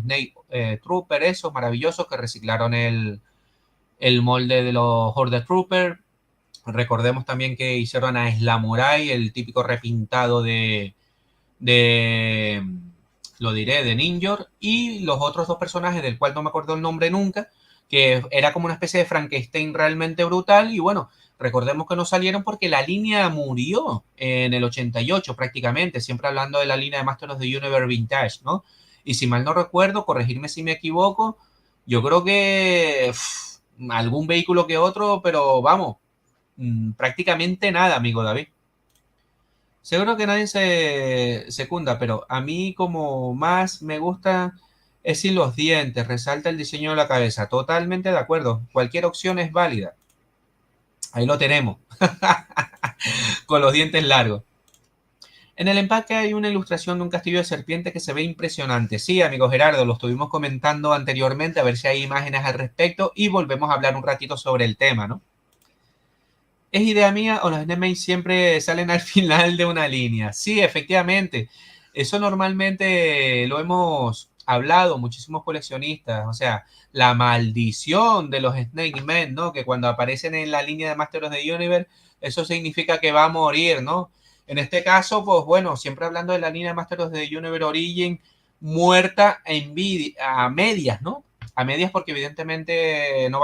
Snake Trooper, esos maravillosos que reciclaron el molde de los Horde Trooper. Recordemos también que hicieron a Slamurai, el típico repintado de lo diré, de Ninjor, y los otros dos personajes del cual no me acuerdo el nombre nunca, que era como una especie de Frankenstein realmente brutal, y bueno, recordemos que no salieron porque la línea murió en el 88 prácticamente, siempre hablando de la línea de Masters of the Universe Vintage, ¿no? Y si mal no recuerdo, corregirme si me equivoco, yo creo que algún vehículo que otro, pero vamos, prácticamente nada, amigo David. Seguro que nadie se secunda, pero a mí como más me gusta es sin los dientes, resalta el diseño de la cabeza. Totalmente de acuerdo. Cualquier opción es válida. Ahí lo tenemos, con los dientes largos. En el empaque hay una ilustración de un castillo de serpiente que se ve impresionante. Sí, amigo Gerardo, lo estuvimos comentando anteriormente, a ver si hay imágenes al respecto y volvemos a hablar un ratito sobre el tema, ¿no? ¿Es idea mía o los NMA siempre salen al final de una línea? Sí, efectivamente. Eso normalmente lo hemos hablado muchísimos coleccionistas. O sea, la maldición de los Snake Men, ¿no? Que cuando aparecen en la línea de Masters of the Universe, eso significa que va a morir, ¿no? En este caso, pues bueno, siempre hablando de la línea de Masters of the Universe Origin, muerta a medias, ¿no? A medias porque evidentemente no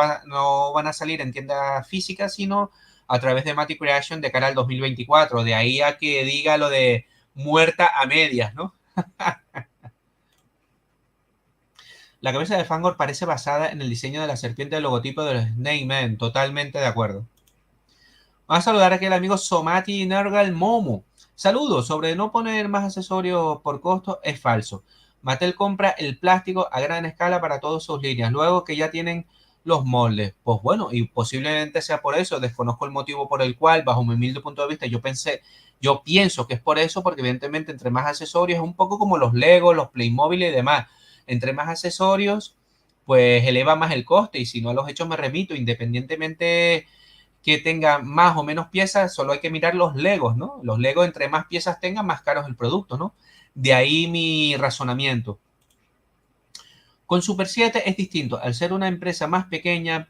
van a salir en tiendas físicas, sino a través de Matic Creation de cara al 2024. De ahí a que diga lo de muerta a medias, ¿no? La cabeza de Fangor parece basada en el diseño de la serpiente del logotipo de los Snake Men. Totalmente de acuerdo. Vamos a saludar aquí al amigo Somati Nergal Momo. Saludos. Sobre no poner más accesorios por costo es falso. Mattel compra el plástico a gran escala para todas sus líneas. Luego que ya tienen los moldes. Pues bueno, y posiblemente sea por eso. Desconozco el motivo por el cual, bajo mi humilde punto de vista, yo pienso que es por eso, porque evidentemente entre más accesorios es un poco como los Lego, los Playmobil y demás. Entre más accesorios, pues eleva más el coste. Y si no a los hechos me remito, independientemente que tenga más o menos piezas, solo hay que mirar los Legos, ¿no? Los Legos, entre más piezas tengan, más caro es el producto, ¿no? De ahí mi razonamiento. Con Super 7 es distinto. Al ser una empresa más pequeña,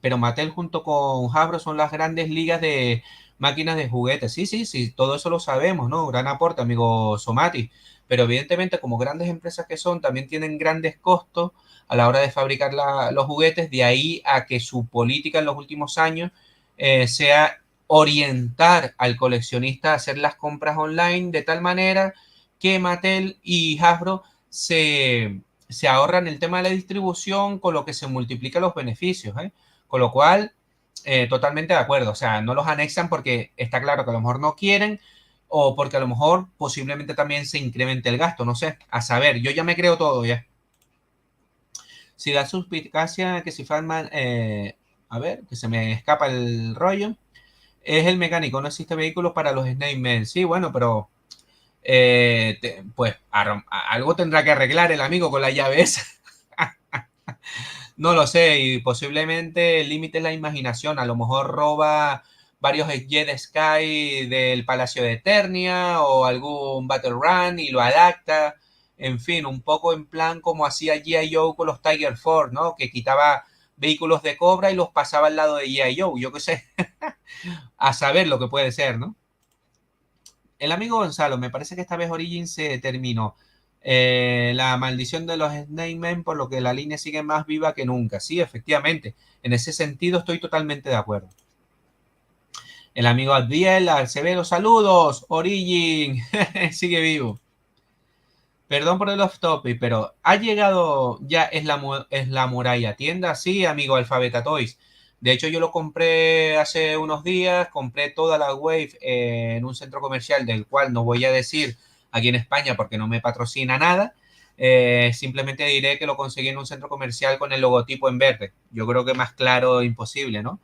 pero Mattel junto con Hasbro son las grandes ligas de máquinas de juguetes. Sí, sí, sí, todo eso lo sabemos, ¿no? Gran aporte, amigo Somati. Pero evidentemente, como grandes empresas que son, también tienen grandes costos a la hora de fabricar los juguetes. De ahí a que su política en los últimos años sea orientar al coleccionista a hacer las compras online de tal manera que Mattel y Hasbro se ahorran el tema de la distribución, con lo que se multiplican los beneficios, ¿eh? Con lo cual, totalmente de acuerdo. O sea, no los anexan porque está claro que a lo mejor no quieren o porque a lo mejor posiblemente también se incremente el gasto, no sé, a saber, yo ya me creo todo ya. Si da suspicacia que si Fatman, a ver, que se me escapa el rollo, es el mecánico, no existe vehículos para los Snake Men. Sí, bueno, pero pues algo tendrá que arreglar el amigo con la llave esa. No lo sé, y posiblemente el límite es la imaginación. A lo mejor roba varios Jet Sky del Palacio de Eternia o algún Battle Run y lo adapta. En fin, un poco en plan como hacía G.I. Joe con los Tiger Force, ¿no? Que quitaba vehículos de Cobra y los pasaba al lado de G.I. Joe. Yo qué sé, a saber lo que puede ser, ¿no? El amigo Gonzalo, me parece que esta vez Origin se terminó. La maldición de los Snake Men, por lo que la línea sigue más viva que nunca. Sí, efectivamente. En ese sentido estoy totalmente de acuerdo. El amigo Abdiel Acevedo, saludos. Origin sigue vivo. Perdón por el off topic, pero ¿ha llegado ya es la muralla tienda? Sí, amigo Alphabeta Toys. De hecho, yo lo compré hace unos días, compré toda la Wave en un centro comercial del cual no voy a decir aquí en España porque no me patrocina nada. Simplemente diré que lo conseguí en un centro comercial con el logotipo en verde. Yo creo que más claro imposible, ¿no?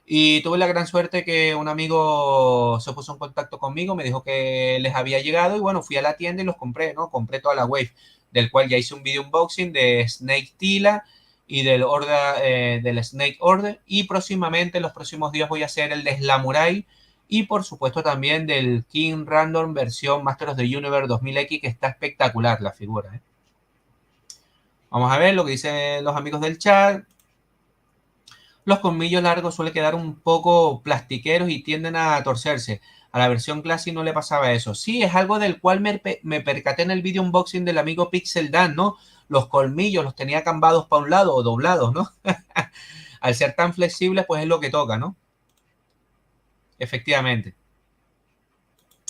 Y tuve la gran suerte que un amigo se puso en contacto conmigo, me dijo que les había llegado y bueno, fui a la tienda y los compré, ¿no? Compré toda la Wave, del cual ya hice un video unboxing de Snake Tila y del Snake Order y próximamente, en los próximos días voy a hacer el de Slamurai y por supuesto también del King Random versión Masters of the Universe 2000X que está espectacular la figura, ¿eh? Vamos a ver lo que dicen los amigos del chat. Los colmillos largos suelen quedar un poco plastiqueros y tienden a torcerse. A la versión Classic no le pasaba eso. Sí, es algo del cual me percaté en el video unboxing del amigo Pixel Dan, ¿no? Los colmillos los tenía cambados para un lado o doblados, ¿no? Al ser tan flexibles, pues es lo que toca, ¿no? Efectivamente.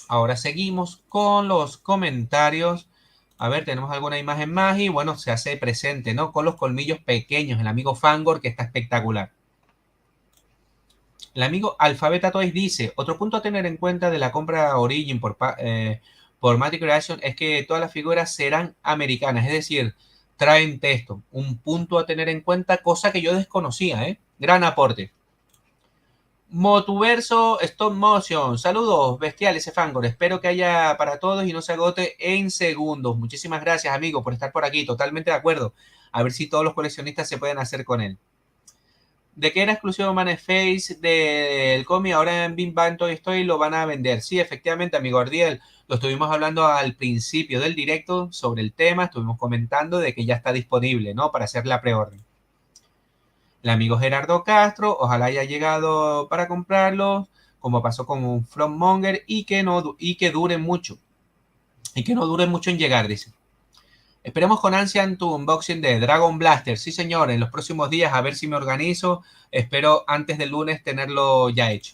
Ahora seguimos con los comentarios. A ver, tenemos alguna imagen más y bueno, se hace presente, ¿no? Con los colmillos pequeños, el amigo Fangor que está espectacular. El amigo Alphabeta Toys dice, otro punto a tener en cuenta de la compra Origin por Matic Creation es que todas las figuras serán americanas, es decir, traen texto. Un punto a tener en cuenta, cosa que yo desconocía, ¿eh? Gran aporte. Motuverso Stop Motion. Saludos, bestiales, Fangor. Espero que haya para todos y no se agote en segundos. Muchísimas gracias, amigo, por estar por aquí. Totalmente de acuerdo. A ver si todos los coleccionistas se pueden hacer con él. De que era exclusivo Manface del cómic, ahora en Big Bang Toy Story lo van a vender. Sí, efectivamente, amigo Ardiel, lo estuvimos hablando al principio del directo sobre el tema, estuvimos comentando de que ya está disponible, ¿no? Para hacer la preorden. El amigo Gerardo Castro, ojalá haya llegado para comprarlo, como pasó con un Frostmonger, y que dure mucho. Y que no dure mucho en llegar, dice. Esperemos con ansia en tu unboxing de Dragon Blaster. Sí, señor, en los próximos días a ver si me organizo. Espero antes del lunes tenerlo ya hecho.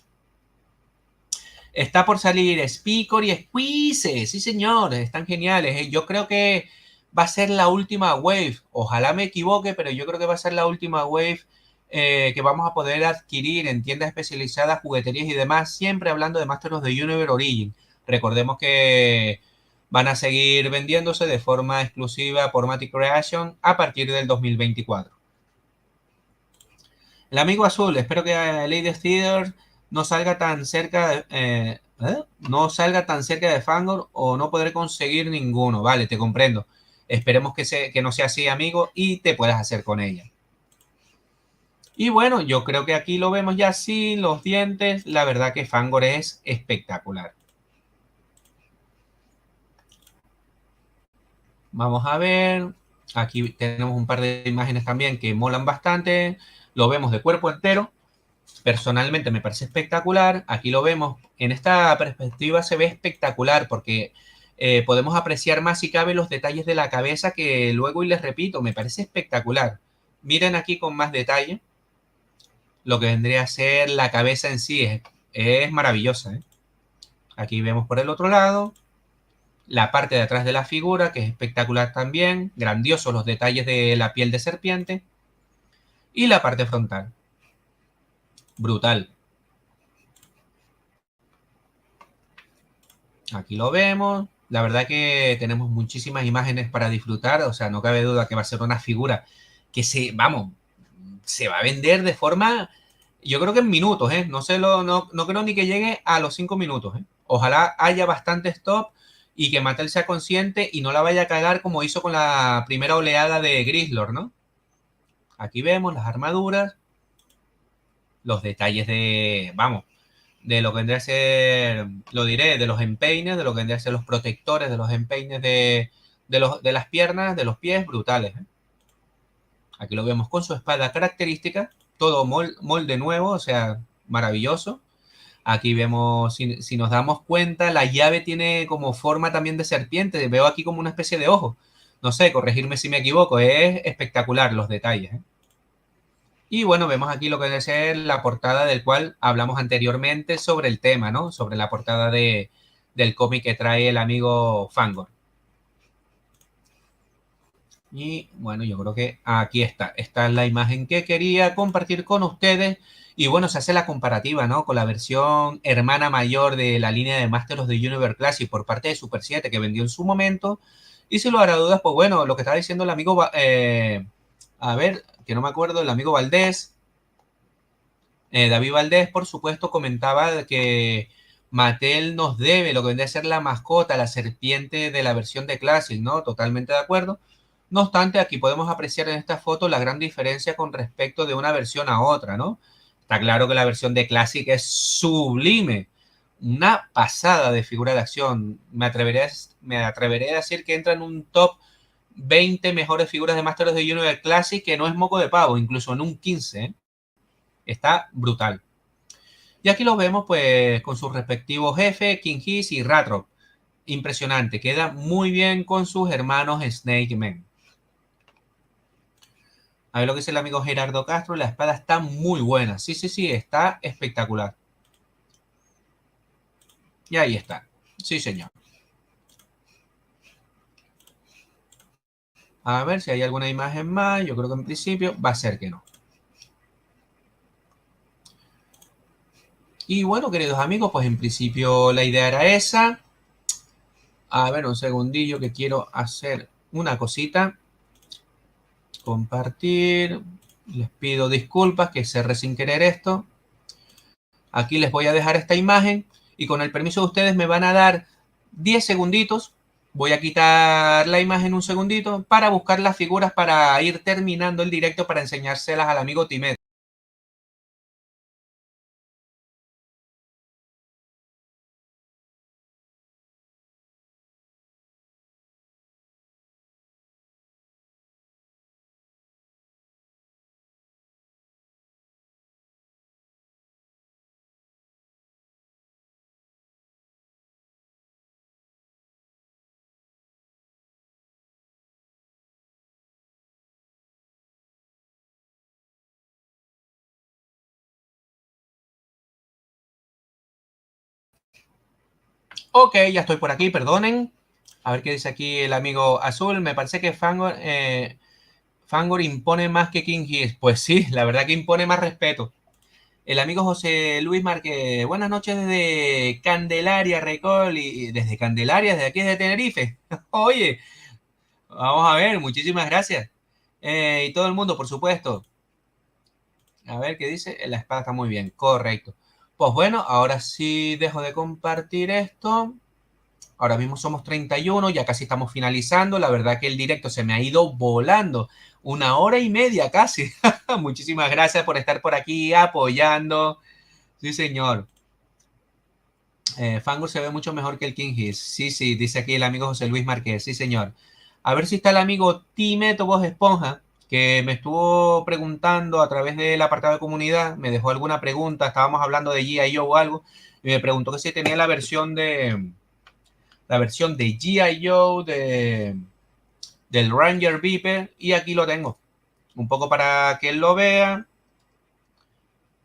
Está por salir Spicor y Squeeze. Sí, señor, están geniales. Yo creo que va a ser la última wave. Ojalá me equivoque, pero yo creo que va a ser la última wave que vamos a poder adquirir en tiendas especializadas, jugueterías y demás. Siempre hablando de Masters of the Universe Origin. Recordemos que van a seguir vendiéndose de forma exclusiva por Matic Creation a partir del 2024. El amigo azul, espero que Lady Theater no salga tan cerca no salga tan cerca de Fangor o no podré conseguir ninguno. Vale, te comprendo. Esperemos que no sea así, amigo, y te puedas hacer con ella. Y bueno, yo creo que aquí lo vemos ya sin los dientes. La verdad que Fangor es espectacular. Vamos a ver. Aquí tenemos un par de imágenes también que molan bastante. Lo vemos de cuerpo entero. Personalmente me parece espectacular. Aquí lo vemos. En esta perspectiva se ve espectacular porque podemos apreciar más si cabe los detalles de la cabeza que luego, y les repito, me parece espectacular. Miren aquí con más detalle lo que vendría a ser la cabeza en sí. Es maravillosa, ¿eh? Aquí vemos por el otro lado la parte de atrás de la figura, que es espectacular también. Grandiosos los detalles de la piel de serpiente. Y la parte frontal. Brutal. Aquí lo vemos. La verdad que tenemos muchísimas imágenes para disfrutar. O sea, no cabe duda que va a ser una figura que vamos, se va a vender de forma, yo creo que en minutos, ¿eh? No creo ni que llegue a los 5 minutos, ¿eh? Ojalá haya bastante stop y que Mattel sea consciente y no la vaya a cagar como hizo con la primera oleada de Grislor, ¿no? Aquí vemos las armaduras, los detalles de, vamos, de lo que vendría a ser, lo diré, de los empeines, de lo que vendría a ser los protectores, de los empeines de las piernas, de los pies, brutales, ¿eh? Aquí lo vemos con su espada característica, todo molde nuevo, o sea, maravilloso. Aquí vemos, si nos damos cuenta, la llave tiene como forma también de serpiente. Veo aquí como una especie de ojo. No sé, corregirme si me equivoco. Es espectacular los detalles, ¿eh? Y bueno, vemos aquí lo que debe ser la portada del cual hablamos anteriormente sobre el tema, ¿no? Sobre la portada del cómic que trae el amigo Fangor. Y bueno, yo creo que aquí está. Esta es la imagen que quería compartir con ustedes. Y bueno, se hace la comparativa, ¿no? Con la versión hermana mayor de la línea de Master of the Universe Classic por parte de Super 7 que vendió en su momento. Y si lo hará dudas, pues bueno, lo que estaba diciendo el amigo, a ver, que no me acuerdo, el amigo Valdés, David Valdés, por supuesto, comentaba que Mattel nos debe lo que vendría a ser la mascota, la serpiente de la versión de Classic, ¿no? Totalmente de acuerdo. No obstante, aquí podemos apreciar en esta foto la gran diferencia con respecto de una versión a otra, ¿no? Está claro que la versión de Classic es sublime, una pasada de figura de acción. Me atreveré a decir que entra en un top 20 mejores figuras de Masters of the Universe Classic, que no es moco de pavo, incluso en un 15, ¿eh? Está brutal. Y aquí lo vemos pues con sus respectivos jefes, King Hiss y Ratrop. Impresionante, queda muy bien con sus hermanos Snake Man. A ver lo que dice el amigo Gerardo Castro, la espada está muy buena. Sí, sí, sí, está espectacular. Y ahí está. Sí, señor. A ver si hay alguna imagen más. Yo creo que en principio va a ser que no. Y bueno, queridos amigos, pues en principio la idea era esa. A ver, un segundillo que quiero hacer una cosita. Compartir. Les pido disculpas que cerré sin querer esto. Aquí les voy a dejar esta imagen y con el permiso de ustedes me van a dar 10 segunditos. Voy a quitar la imagen un segundito para buscar las figuras para ir terminando el directo para enseñárselas al amigo Timet. Ok, ya estoy por aquí, perdonen. A ver qué dice aquí el amigo Azul. Me parece que Fangor impone más que King Hiss. Pues sí, la verdad que impone más respeto. El amigo José Luis Márquez, buenas noches desde Candelaria, Recol, y desde Candelaria, desde aquí, desde Tenerife. Oye, vamos a ver, muchísimas gracias. Y todo el mundo, por supuesto. A ver qué dice. La espada está muy bien, correcto. Pues bueno, ahora sí dejo de compartir esto. Ahora mismo somos 31, ya casi estamos finalizando. La verdad que el directo se me ha ido volando. 1 hora y media casi. Muchísimas gracias por estar por aquí apoyando. Sí, señor. Fangur se ve mucho mejor que el King Hiss. Sí, sí, dice aquí el amigo José Luis Márquez. Sí, señor. A ver si está el amigo Timeto Voz Esponja, que me estuvo preguntando a través del apartado de comunidad. Me dejó alguna pregunta. Estábamos hablando de G.I. Joe o algo. Y me preguntó que si tenía la versión de G.I. Joe del Ranger Viper. Y aquí lo tengo. Un poco para que él lo vea.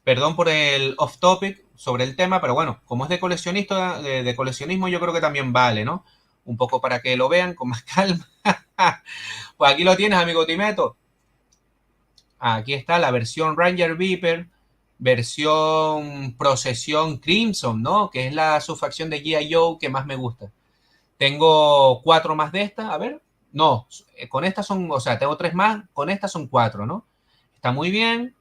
Perdón por el off topic sobre el tema, pero bueno, como es de coleccionista, de coleccionismo, yo creo que también vale, ¿no? Un poco para que lo vean con más calma. Pues aquí lo tienes, amigo Timeto. Aquí está la versión Ranger Viper. versión Procesión Crimson, ¿no? Que es la subfacción de G.I. Joe que más me gusta. Tengo 4 más de estas, a ver. No, con estas son, o sea, tengo 3 más, con estas son 4, ¿no? Está muy bien.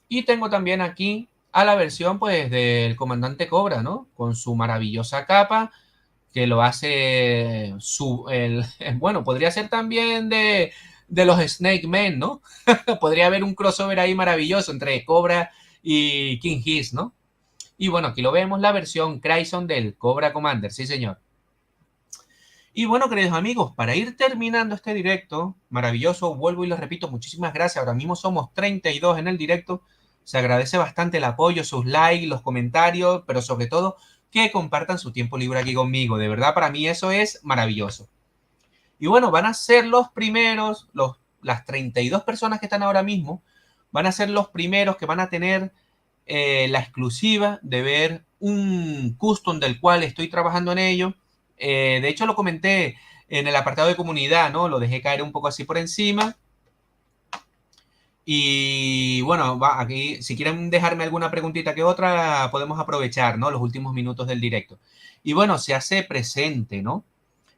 Y tengo también aquí a la versión, pues, del Comandante Cobra, ¿no? Con su maravillosa capa, que lo hace bueno, podría ser también de los Snake Men, ¿no? Podría haber un crossover ahí maravilloso entre Cobra y King Hiss, ¿no? Y bueno, aquí lo vemos, la versión Crimson del Cobra Commander, sí señor. Y bueno, queridos amigos, para ir terminando este directo, maravilloso, vuelvo y lo repito, muchísimas gracias. Ahora mismo somos 32 en el directo. Se agradece bastante el apoyo, sus likes, los comentarios, pero sobre todo que compartan su tiempo libre aquí conmigo. De verdad, para mí eso es maravilloso. Y bueno, van a ser los primeros, las 32 personas que están ahora mismo, van a ser los primeros que van a tener la exclusiva de ver un custom del cual estoy trabajando en ello. De hecho, lo comenté en el apartado de comunidad, ¿no? Lo dejé caer un poco así por encima. Y bueno, aquí, si quieren dejarme alguna preguntita que otra, podemos aprovechar, ¿no? Los últimos minutos del directo. Y bueno, se hace presente, ¿no?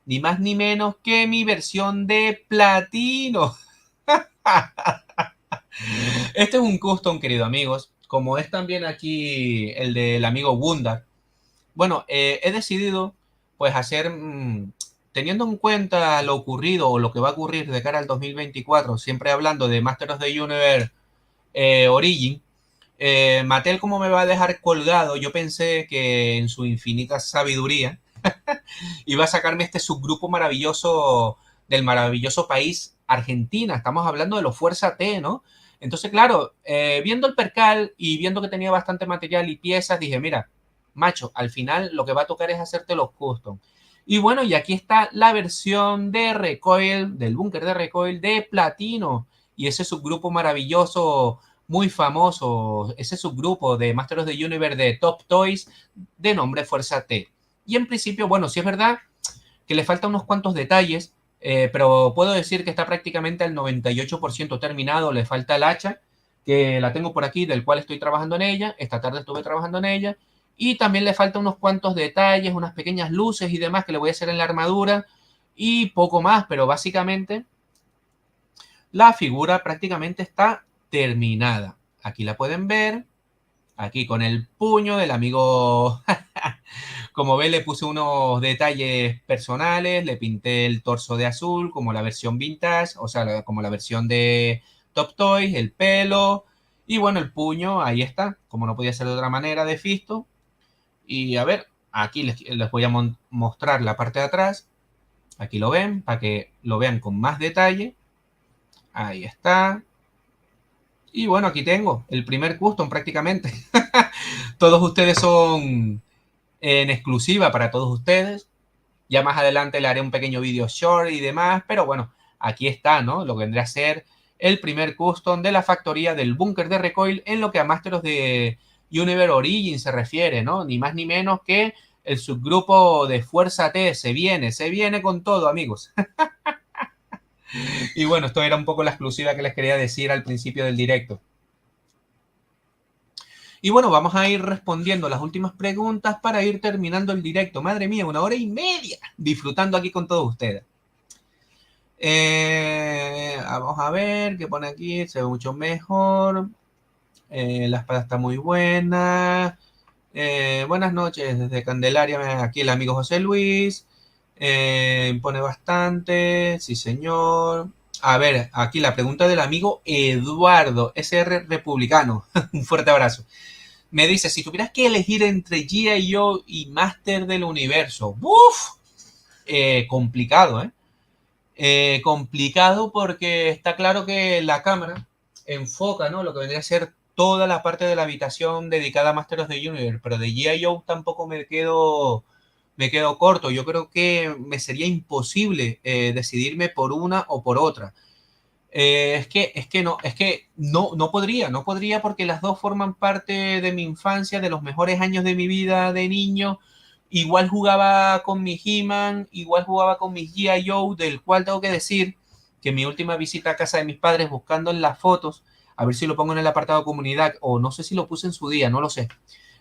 Ni más ni menos que mi versión de platino. Este es un custom, querido amigos, como es también aquí el del amigo Wunda. Bueno, he decidido pues hacer, teniendo en cuenta lo ocurrido o lo que va a ocurrir de cara al 2024, siempre hablando de Masters of the Universe Origin, Mattel como me va a dejar colgado, yo pensé que en su infinita sabiduría iba a sacarme este subgrupo maravilloso del maravilloso país Argentina. Estamos hablando de los Fuerza T, ¿no? Entonces, claro, viendo el percal y viendo que tenía bastante material y piezas, dije, mira, macho, al final lo que va a tocar es hacerte los custom. Y bueno, y aquí está la versión de Recoil, del búnker de Recoil de Platino. Y ese subgrupo maravilloso, muy famoso, ese subgrupo de Masters of the Universe de Top Toys de nombre Fuerza T. Y en principio, bueno, sí es verdad que le faltan unos cuantos detalles, pero puedo decir que está prácticamente al 98% terminado. Le falta el hacha, que la tengo por aquí, del cual estoy trabajando en ella. Esta tarde estuve trabajando en ella. Y también le faltan unos cuantos detalles, unas pequeñas luces y demás que le voy a hacer en la armadura. Y poco más, pero básicamente la figura prácticamente está terminada. Aquí la pueden ver. Aquí con el puño del amigo. Como ven, le puse unos detalles personales, le pinté el torso de azul, como la versión vintage, o sea, como la versión de Top Toys, el pelo, y bueno, el puño, ahí está, como no podía ser de otra manera, de Fisto. Y a ver, aquí les voy a mostrar la parte de atrás, aquí lo ven, para que lo vean con más detalle. Ahí está. Y bueno, aquí tengo el primer custom prácticamente. Todos ustedes son en exclusiva para todos ustedes. Ya más adelante le haré un pequeño video short y demás, pero bueno, aquí está, ¿no? Lo que vendría a ser el primer custom de la factoría del búnker de Recoil en lo que a Masters de Universe Origin se refiere, ¿no? Ni más ni menos que el subgrupo de Fuerza T se viene con todo, amigos. Y bueno, esto era un poco la exclusiva que les quería decir al principio del directo. Y bueno, vamos a ir respondiendo las últimas preguntas para ir terminando el directo. Madre mía, 1 hora y media disfrutando aquí con todos ustedes. Vamos a ver qué pone aquí. Se ve mucho mejor. La espada está muy buena. Buenas noches desde Candelaria. Aquí el amigo José Luis. Pone bastante. Sí, señor. A ver, aquí la pregunta del amigo Eduardo, SR Republicano. Un fuerte abrazo. Me dice, si tuvieras que elegir entre G.I. Joe y Master del Universo. ¡Uf! Complicado, ¿eh? Complicado porque está claro que la cámara enfoca, ¿no? Lo que vendría a ser toda la parte de la habitación dedicada a Masters of the Universe, pero de G.I. Joe tampoco me quedo corto. Yo creo que me sería imposible decidirme por una o por otra. No podría porque las dos forman parte de mi infancia, de los mejores años de mi vida de niño. Igual jugaba con mi He-Man, igual jugaba con mis G.I. Joe, del cual tengo que decir que mi última visita a casa de mis padres buscando en las fotos, A ver si lo pongo en el apartado comunidad o no sé si lo puse en su día, no lo sé.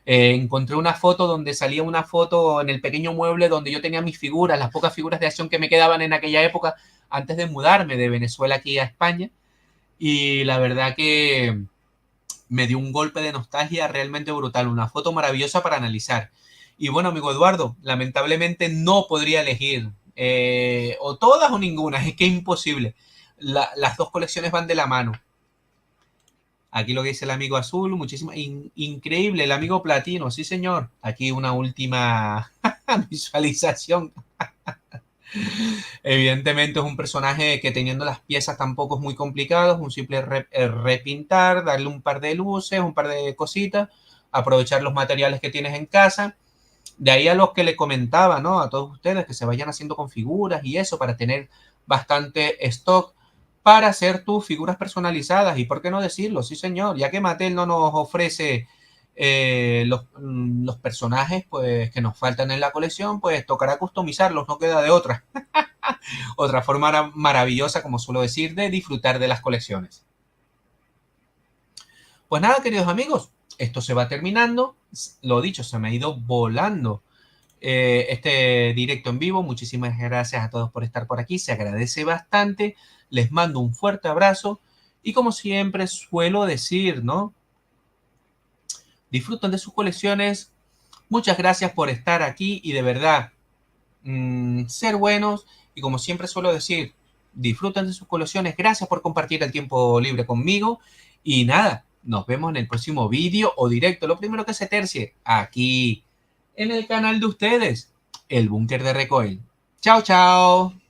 Encontré una foto donde salía una foto en el pequeño mueble donde yo tenía mis figuras, las pocas figuras de acción que me quedaban en aquella época antes de mudarme de Venezuela aquí a España. Y la verdad que me dio un golpe de nostalgia realmente brutal, una foto maravillosa para analizar. Y bueno, amigo Eduardo, lamentablemente no podría elegir o todas o ninguna, es que es imposible. Las dos colecciones van de la mano. Aquí lo que dice el amigo azul, muchísimo, increíble, el amigo platino, sí señor. Aquí una última visualización. Evidentemente es un personaje que teniendo las piezas tampoco es muy complicado, es un simple repintar, darle un par de luces, un par de cositas, aprovechar los materiales que tienes en casa. De ahí a los que le comentaba, ¿no? A todos ustedes que se vayan haciendo con figuras y eso para tener bastante stock para hacer tus figuras personalizadas. Y por qué no decirlo, sí señor, ya que Mattel no nos ofrece los personajes pues que nos faltan en la colección, pues tocará customizarlos, no queda de otra. Otra forma maravillosa, como suelo decir, de disfrutar de las colecciones. Pues nada, queridos amigos, esto se va terminando. Lo dicho, se me ha ido volando este directo en vivo. Muchísimas gracias a todos por estar por aquí. Se agradece bastante. Les mando un fuerte abrazo. Y como siempre suelo decir, ¿no? Disfruten de sus colecciones. Muchas gracias por estar aquí y de verdad, ser buenos. Y como siempre suelo decir, disfruten de sus colecciones. Gracias por compartir el tiempo libre conmigo. Y nada, nos vemos en el próximo vídeo o directo. Lo primero que se tercie aquí en el canal de ustedes, el Búnker de Recoil. Chao, chao.